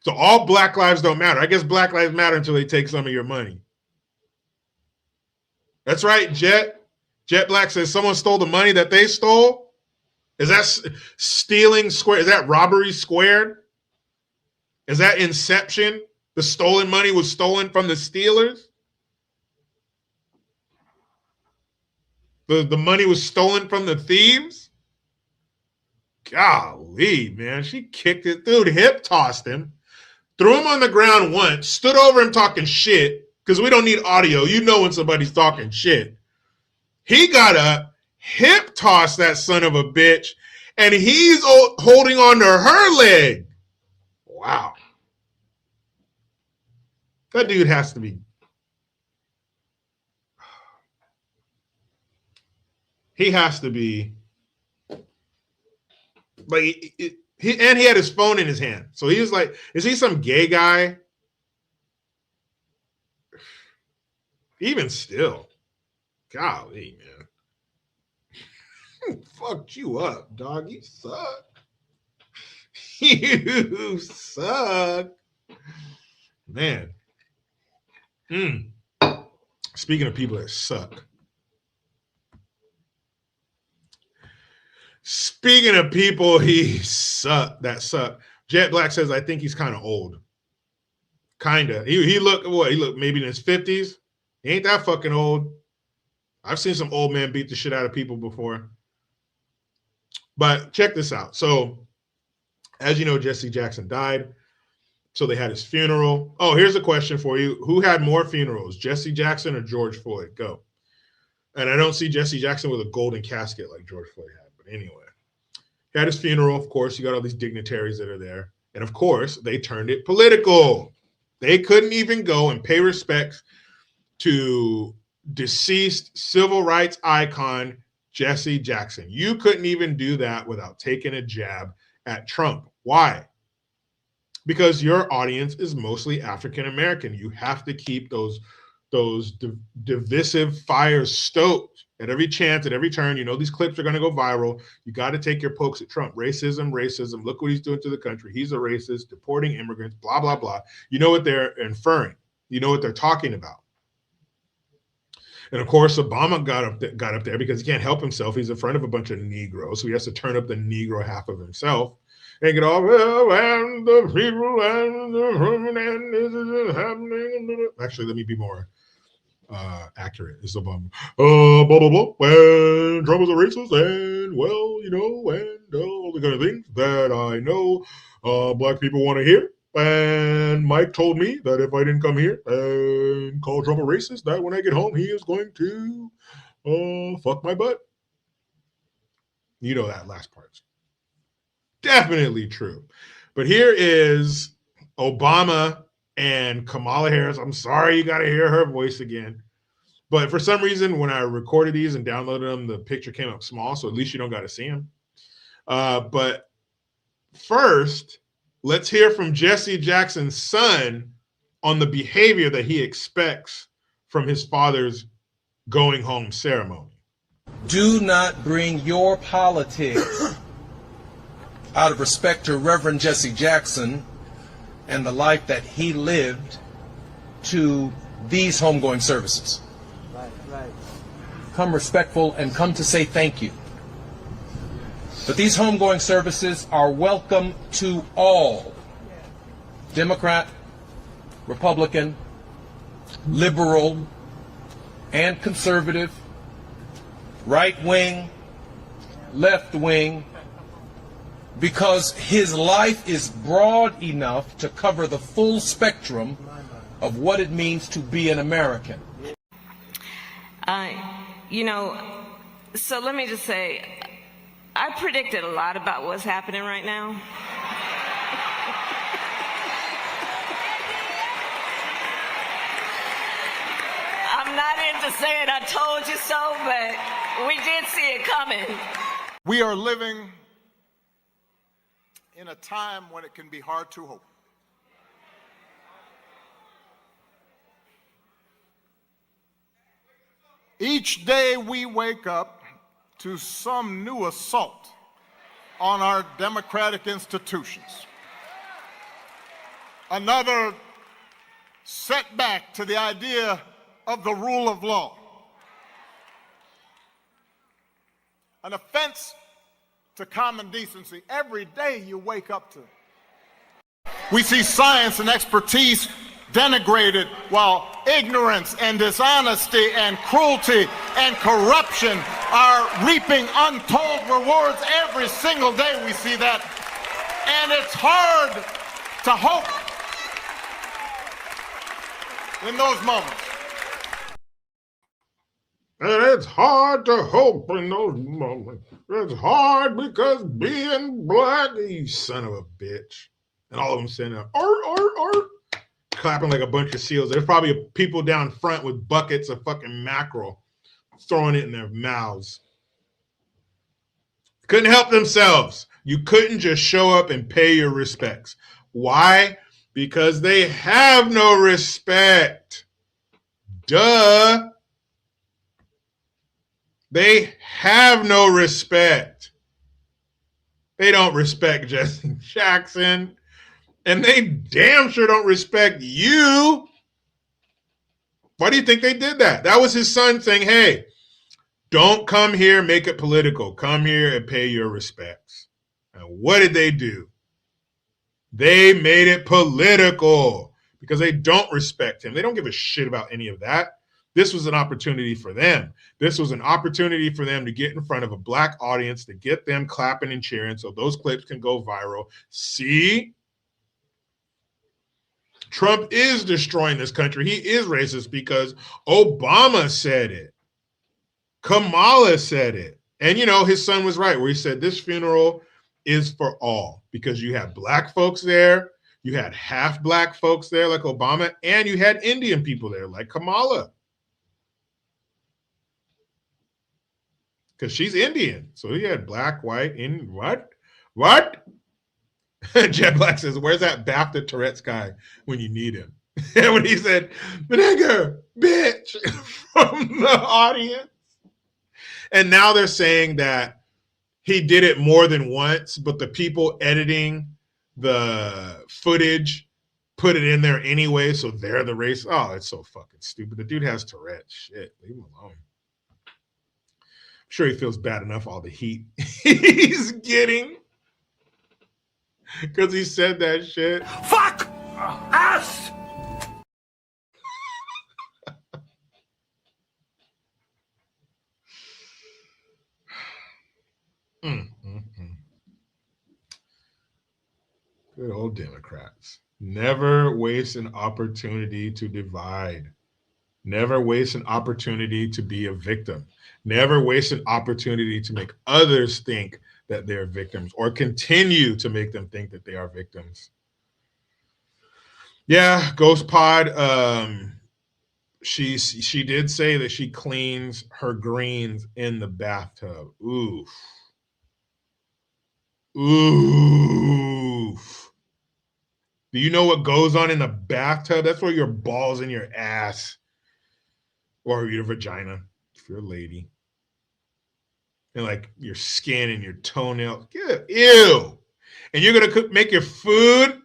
S2: So all black lives don't matter. I guess black lives matter until they take some of your money. That's right, Jet. Jet Black says someone stole the money that they stole. Is that stealing squared? Is that robbery squared? Is that Inception? The stolen money was stolen from the stealers? The money was stolen from the thieves? Golly, man. She kicked it. Dude, hip tossed him. Threw him on the ground once. Stood over him talking shit. Because we don't need audio. You know when somebody's talking shit. He got up, hip tossed that son of a bitch, and he's holding on to her leg. Wow. That dude has to be. He has to be. Like, he had his phone in his hand. So he was like, is he some gay guy? Even still. Golly, man. Fucked you up, dog. You suck. You suck. Man. Speaking of people that suck. Speaking of people that suck. Jet Black says, I think he's kind of old. Kinda. He looked maybe in his 50s. He ain't that fucking old. I've seen some old men beat the shit out of people before. But check this out. So, as you know, Jesse Jackson died. So they had his funeral. Oh, here's a question for you. Who had more funerals, Jesse Jackson or George Floyd? Go. And I don't see Jesse Jackson with a golden casket like George Floyd had. But anyway, he had his funeral. Of course, you got all these dignitaries that are there. And of course, they turned it political. They couldn't even go and pay respects to deceased civil rights icon Jesse Jackson. You couldn't even do that without taking a jab at Trump. Why? Because your audience is mostly African American. You have to keep those divisive fires stoked at every chance, at every turn. You know these clips are going to go viral. You got to take your pokes at Trump. Racism. Look what he's doing to the country. He's a racist, deporting immigrants, blah, blah, blah. You know what they're inferring. You know what they're talking about. And of course, Obama got up there because he can't help himself. He's in front of a bunch of Negroes, so he has to turn up the Negro half of himself and get all, well, and the people and the this is happening. Actually, let me be more accurate. It's Obama. Blah, blah, blah. When Trump was a racist, and, well, you know, and all the kind of things that I know black people want to hear. And Mike told me that if I didn't come here and call Trump a racist, that when I get home, he is going to fuck my butt. You know that last part's definitely true. But here is Obama and Kamala Harris. I'm sorry you got to hear her voice again. But for some reason, when I recorded these and downloaded them, the picture came up small, so at least you don't got to see them. But first, let's hear from Jesse Jackson's son on the behavior that he expects from his father's going home ceremony.
S10: Do not bring your politics out of respect to Reverend Jesse Jackson and the life that he lived to these homegoing services. Right. Come respectful and come to say thank you. But these homegoing services are welcome to all. Democrat, Republican, liberal, and conservative, right wing, left wing, because his life is broad enough to cover the full spectrum of what it means to be an American.
S11: So let me just say, I predicted a lot about what's happening right now. I'm not into saying I told you so, but we did see it coming.
S12: We are living in a time when it can be hard to hope. Each day we wake up to some new assault on our democratic institutions. Another setback to the idea of the rule of law. An offense to common decency every day you wake up to. We see science and expertise denigrated, while ignorance and dishonesty and cruelty and corruption are reaping untold rewards every single day. We see that, and it's hard to hope in those moments.
S2: And it's hard to hope in those moments. It's hard because being black, you son of a bitch. And all of them saying, art, clapping like a bunch of seals. There's probably people down front with buckets of fucking mackerel throwing it in their mouths. Couldn't help themselves. You couldn't just show up and pay your respects. Why? Because they have no respect. Duh. They have no respect. They don't respect Jesse Jackson. And they damn sure don't respect you. Why do you think they did that? That was his son saying, hey, don't come here, make it political. Come here and pay your respects. And what did they do? They made it political because they don't respect him. They don't give a shit about any of that. This was an opportunity for them. This was an opportunity for them to get in front of a black audience, to get them clapping and cheering so those clips can go viral. See? Trump is destroying this country. He is racist because Obama said it. Kamala said it. And, you know, his son was right where he said this funeral is for all because you had black folks there. You had half black folks there like Obama, and you had Indian people there like Kamala. Because she's Indian. So he had black, white, in what? What? Jet Black says, where's that BAFTA Tourette's guy when you need him? And when he said, nigger, bitch, from the audience. And now they're saying that he did it more than once, but the people editing the footage put it in there anyway, so they're the race. Oh, it's so fucking stupid. The dude has Tourette's. Shit, leave him alone. I'm sure he feels bad enough all the heat he's getting. Because he said that shit.
S13: Fuck us!
S2: Good old Democrats. Never waste an opportunity to divide. Never waste an opportunity to be a victim. Never waste an opportunity to make others think that they're victims or continue to make them think that they are victims. Yeah, Ghost Pod, she did say that she cleans her greens in the bathtub. Oof. Oof. Do you know what goes on in the bathtub? That's where your balls in your ass or your vagina, if you're a lady. And like your skin and your toenails. Ew. And you're going to make your food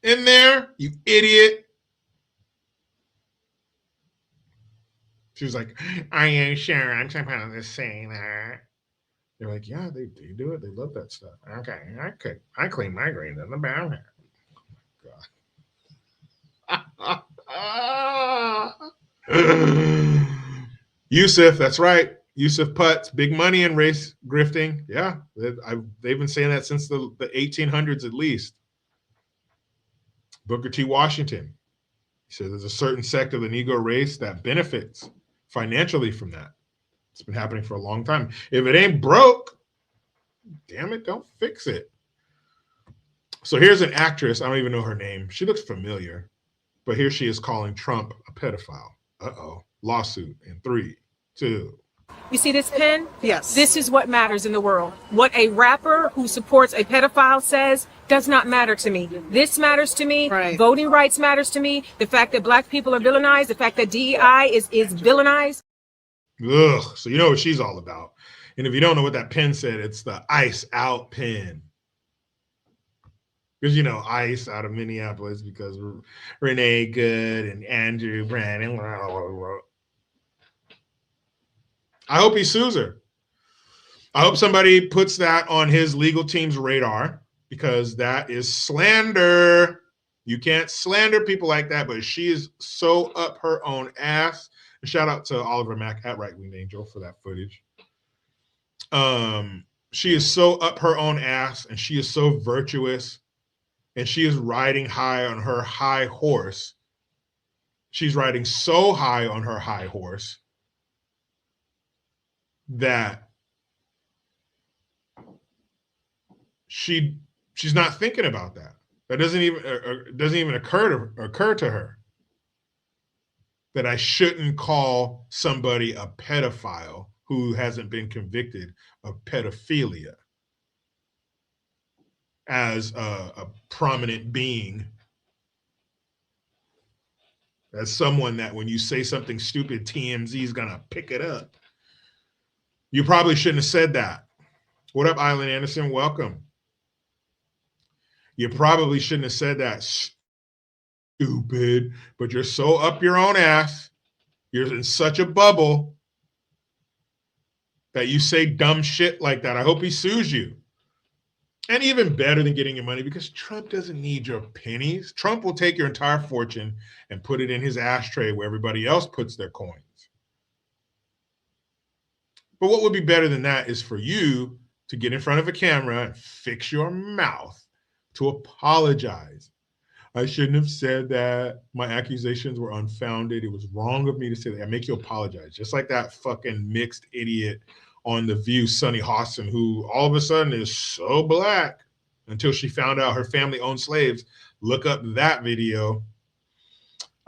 S2: in there? You idiot. She was like, are you sure I'm supposed to say that? They're like, yeah, they do it. They love that stuff. Okay, I clean my greens in the bathroom. Oh my God. Yusuf, that's right. Yusuf Putz, big money in race grifting. Yeah, they've been saying that since the 1800s at least. Booker T. Washington. He said there's a certain sect of the Negro race that benefits financially from that. It's been happening for a long time. If it ain't broke, damn it, don't fix it. So here's an actress. I don't even know her name. She looks familiar. But here she is calling Trump a pedophile. Uh-oh. Lawsuit in 3, 2.
S14: You see this pen? Yes. This is what matters in the world. What a rapper who supports a pedophile says does not matter to me. This matters to me. Right. Voting rights matters to me. The fact that black people are villainized, the fact that DEI is villainized.
S2: Ugh. So you know what she's all about. And if you don't know what that pen said, it's the Ice Out pen. Because, you know, ICE out of Minneapolis, because Renee Good and Andrew Brandon. I hope he sues her. I hope somebody puts that on his legal team's radar, because that is slander. You can't slander people like that, but she is so up her own ass. And shout out to Oliver Mack at Right Winged Angel for that footage. She is so up her own ass, and she is so virtuous. And she is riding high on her high horse. She's riding so high on her high horse that she's not thinking about that. That doesn't even occur to her that I shouldn't call somebody a pedophile who hasn't been convicted of pedophilia as a prominent being, as someone that when you say something stupid, TMZ is gonna pick it up. You probably shouldn't have said that. What up, Island Anderson? Welcome. You probably shouldn't have said that, stupid, but you're so up your own ass. You're in such a bubble that you say dumb shit like that. I hope he sues you. And even better than getting your money, because Trump doesn't need your pennies. Trump will take your entire fortune and put it in his ashtray where everybody else puts their coins. But what would be better than that is for you to get in front of a camera and fix your mouth, to apologize. I shouldn't have said that. My accusations were unfounded. It was wrong of me to say that. I make you apologize. Just like that fucking mixed idiot on The View, Sunny Hostin, who all of a sudden is so black until she found out her family owned slaves. Look up that video.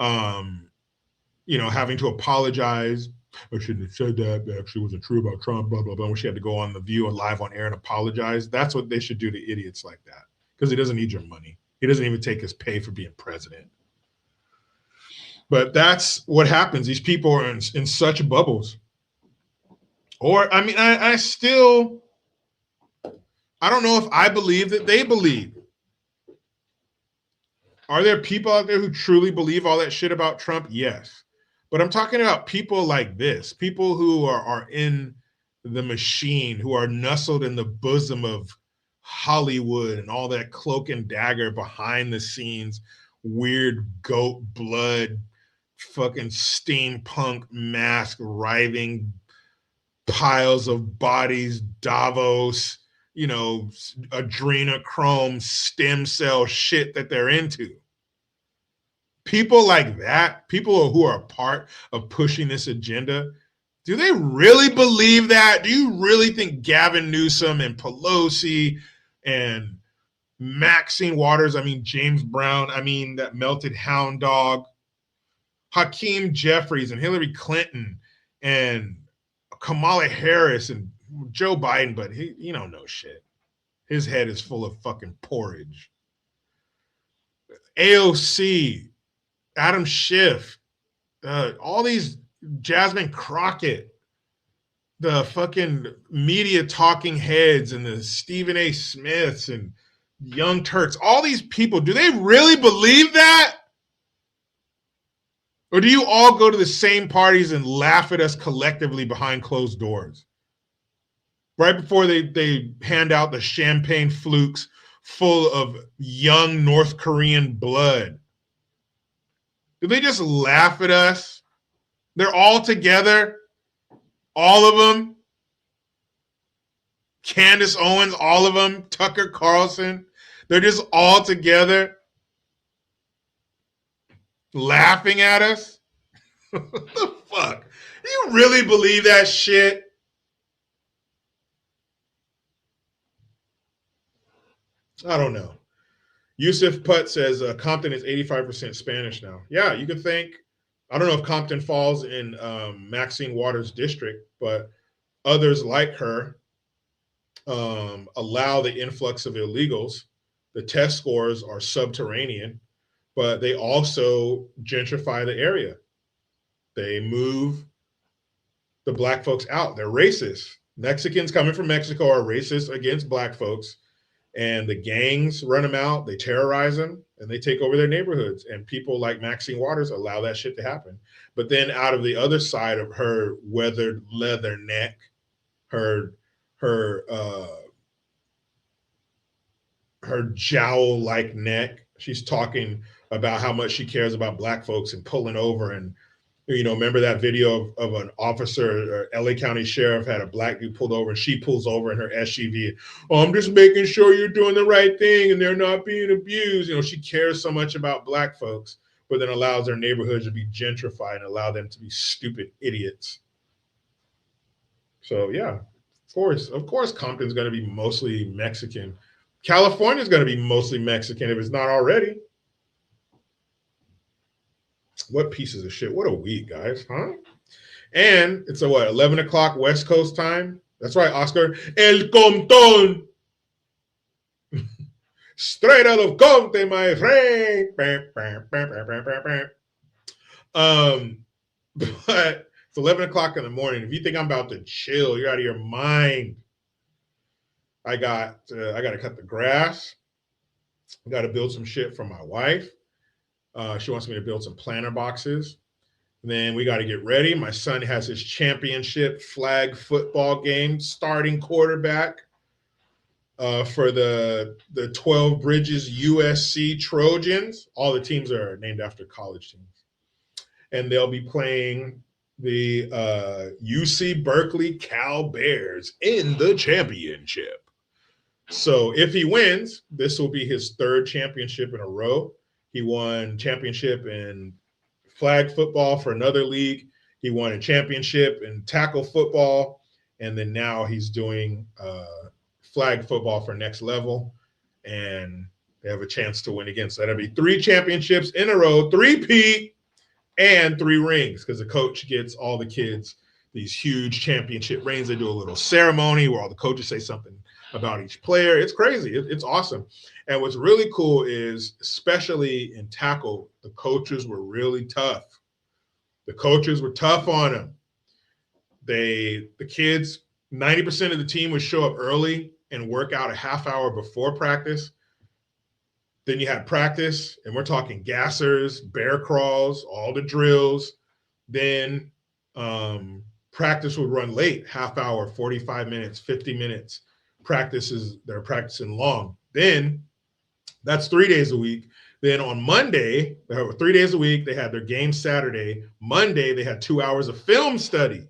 S2: You know, having to apologize. I shouldn't have said that. That actually wasn't true about Trump, blah, blah, blah. When she had to go on The View and live on air and apologize. That's what they should do to idiots like that. Because he doesn't need your money. He doesn't even take his pay for being president. But that's what happens. These people are in such bubbles. Or, I mean, I don't know if I believe that they believe. Are there people out there who truly believe all that shit about Trump? Yes. But I'm talking about people like this, people who are in the machine, who are nestled in the bosom of Hollywood and all that cloak and dagger behind the scenes, weird goat blood, fucking steampunk mask, writhing piles of bodies, Davos, you know, adrenochrome stem cell shit that they're into. People like that, people who are a part of pushing this agenda, do they really believe that? Do you really think Gavin Newsom and Pelosi and Maxine Waters, James Brown, that melted hound dog, Hakeem Jeffries and Hillary Clinton and Kamala Harris and Joe Biden, but he don't know shit. His head is full of fucking porridge. AOC, Adam Schiff, all these, Jasmine Crockett, the fucking media talking heads and the Stephen A. Smiths and Young Turks, all these people, do they really believe that? Or do you all go to the same parties and laugh at us collectively behind closed doors? Right before they hand out the champagne flukes full of young North Korean blood. Do they just laugh at us They're all together. All of them. Candace Owens, all of them. Tucker Carlson. They're just all together laughing at us. What the fuck? Do you really believe that shit? I don't know. Yusuf Putt says Compton is 85% Spanish now. Yeah, you can think. I don't know if Compton falls in Maxine Waters' district, but others like her allow the influx of illegals. The test scores are subterranean, but they also gentrify the area. They move the black folks out. They're racist. Mexicans coming from Mexico are racist against black folks, and the gangs run them out. They terrorize them, and they take over their neighborhoods. And people like Maxine Waters allow that shit to happen. But then out of the other side of her weathered leather neck, her jowl-like neck, she's talking about how much she cares about black folks and pulling over. And, you know, remember that video of an officer, or LA County Sheriff had a black dude pulled over, and she pulls over in her SUV. Oh, I'm just making sure you're doing the right thing and they're not being abused. You know, she cares so much about black folks, but then allows their neighborhoods to be gentrified and allow them to be stupid idiots. So yeah, of course Compton's going to be mostly Mexican. California's going to be mostly Mexican if it's not already. What pieces of shit. What a week, guys, huh? And it's a 11 o'clock West Coast time? That's right, Oscar. El Compton. Straight out of Compton, my friend. But it's 11 o'clock in the morning. If you think I'm about to chill, you're out of your mind. I got to cut the grass. I got to build some shit for my wife. She wants me to build some planter boxes. And then we got to get ready. My son has his championship flag football game, starting quarterback for the 12 Bridges USC Trojans. All the teams are named after college teams. And they'll be playing the UC Berkeley Cal Bears in the championship. So if he wins, this will be his third championship in a row. He won championship in flag football for another league. He won a championship in tackle football. And then now he's doing flag football for next level. And they have a chance to win again. So that'll be 3 championships in a row, 3-peat, and 3 rings, because the coach gets all the kids these huge championship rings. They do a little ceremony where all the coaches say something about each player. It's crazy. It's awesome. And what's really cool is, especially in tackle, the coaches were really tough. The coaches were tough on them. The kids, 90% of the team would show up early and work out a half hour before practice. Then you had practice, and we're talking gassers, bear crawls, all the drills. Then practice would run late, half hour, 45 minutes, 50 minutes. They're practicing long. Then that's 3 days a week. Then on Monday, 3 days a week, they had their game Saturday. Monday, they had 2 hours of film study.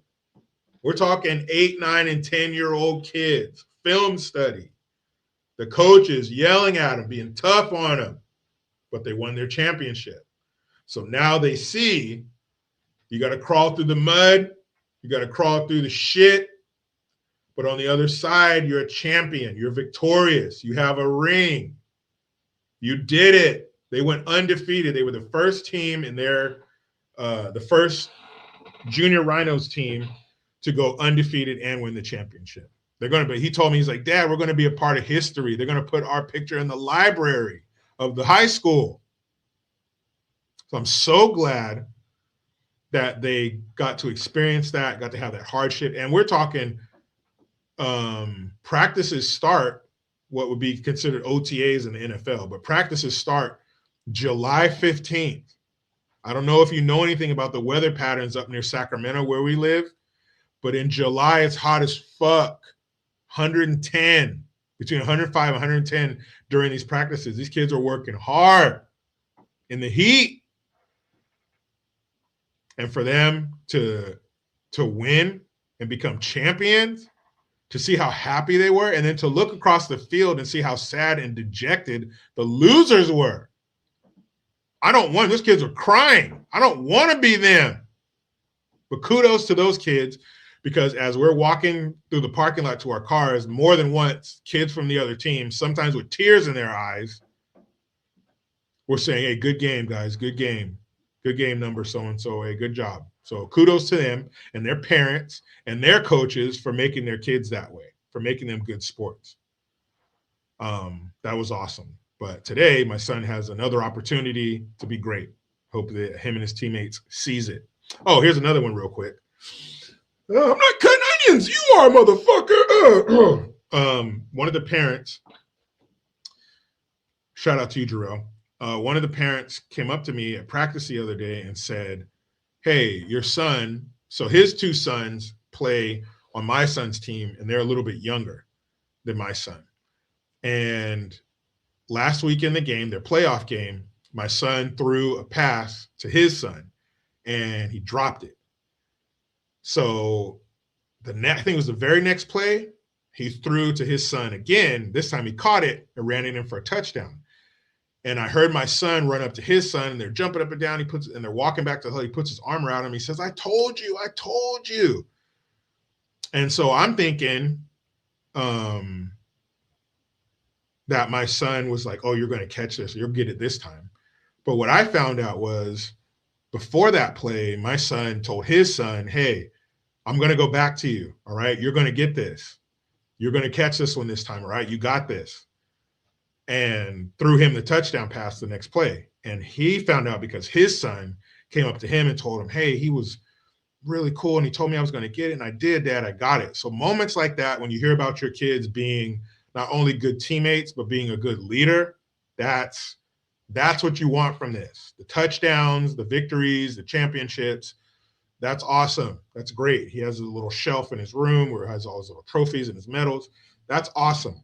S2: We're talking 8, 9, and 10-year-old kids, film study. The coaches yelling at them, being tough on them, but they won their championship. So now they see you got to crawl through the mud, you got to crawl through the shit, but on the other side, you're a champion, you're victorious, you have a ring. You did it. They went undefeated. They were the first team in the first junior Rhinos team to go undefeated and win the championship. He told me, he's like, Dad, we're going to be a part of history. They're going to put our picture in the library of the high school. So I'm so glad that they got to experience that, got to have that hardship. And we're talking practices start what would be considered OTAs in the NFL, but practices start July 15th. I don't know if you know anything about the weather patterns up near Sacramento where we live, but in July, it's hot as fuck. 110, between 105 and 110 during these practices. These kids are working hard in the heat. and for them to win and become champions, to see how happy they were, and then to look across the field and see how sad and dejected the losers were. Those kids were crying. I don't want to be them. But kudos to those kids, because as we're walking through the parking lot to our cars, more than once, kids from the other team, sometimes with tears in their eyes, were saying, hey, good game, guys, good game. Good game, number so-and-so, hey, good job. So kudos to them and their parents and their coaches for making their kids that way, for making them good sports. That was awesome. But today, my son has another opportunity to be great. Hope that him and his teammates seize it. Oh, here's another one real quick. I'm not cutting onions. You are, motherfucker. One of the parents, shout out to you, Jarrell. One of the parents came up to me at practice the other day and said, hey, your son, so his two sons play on my son's team, and they're a little bit younger than my son. And last week in the game, their playoff game, my son threw a pass to his son, and he dropped it. So I think it was the very next play, he threw to his son again. This time he caught it and ran it in for a touchdown. And I heard my son run up to his son, and they're jumping up and down. And they're walking back to the huddle. He puts his arm around him. He says, I told you. And so I'm thinking that my son was like, oh, you're going to catch this. You'll get it this time. But what I found out was before that play, my son told his son, hey, I'm going to go back to you. All right. You're going to get this. You're going to catch this one this time. All right. You got this. And threw him the touchdown pass the next play. And he found out because his son came up to him and told him, hey, he was really cool. And he told me I was going to get it. And I did, Dad. I got it. So moments like that, when you hear about your kids being not only good teammates, but being a good leader, that's what you want from this. The touchdowns, the victories, the championships. That's awesome. That's great. He has a little shelf in his room where he has all his little trophies and his medals. That's awesome.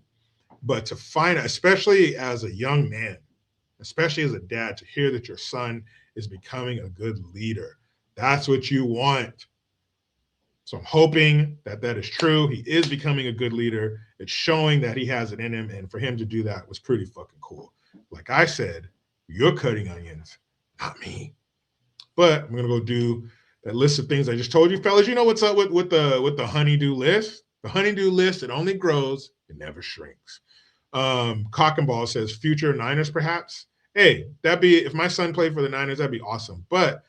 S2: But to find, especially as a young man, especially as a dad, to hear that your son is becoming a good leader, that's what you want. So I'm hoping that that is true. He is becoming a good leader. It's showing that he has it in him. And for him to do that was pretty fucking cool. Like I said, you're cutting onions, not me. But I'm going to go do that list of things I just told you. Fellas, you know what's up with the honeydew list? The honeydew list, it only grows, it never shrinks. Cock and Ball says future Niners, perhaps. Hey, if my son played for the Niners, that'd be awesome. But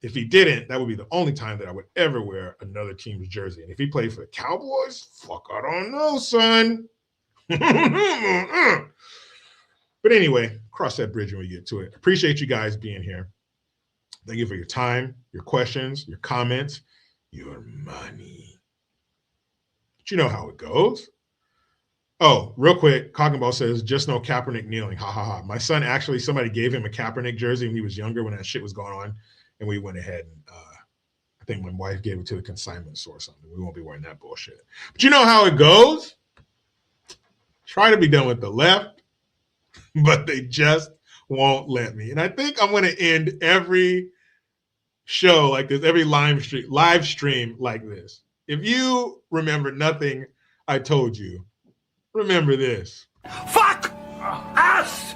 S2: if he didn't, that would be the only time that I would ever wear another team's jersey. And if he played for the Cowboys, fuck, I don't know, son. But anyway, cross that bridge when we get to it. Appreciate you guys being here. Thank you for your time, your questions, your comments, your money. But you know how it goes. Oh, real quick, Coggenball says, just no Kaepernick kneeling. Ha, ha, ha. My son, actually, somebody gave him a Kaepernick jersey when he was younger, when that shit was going on. And we went ahead and I think my wife gave it to the consignment store or something. We won't be wearing that bullshit. But you know how it goes. Try to be done with the left, but they just won't let me. And I think I'm going to end every show like this, every live stream like this. If you remember nothing I told you, remember this.
S13: Fuck us!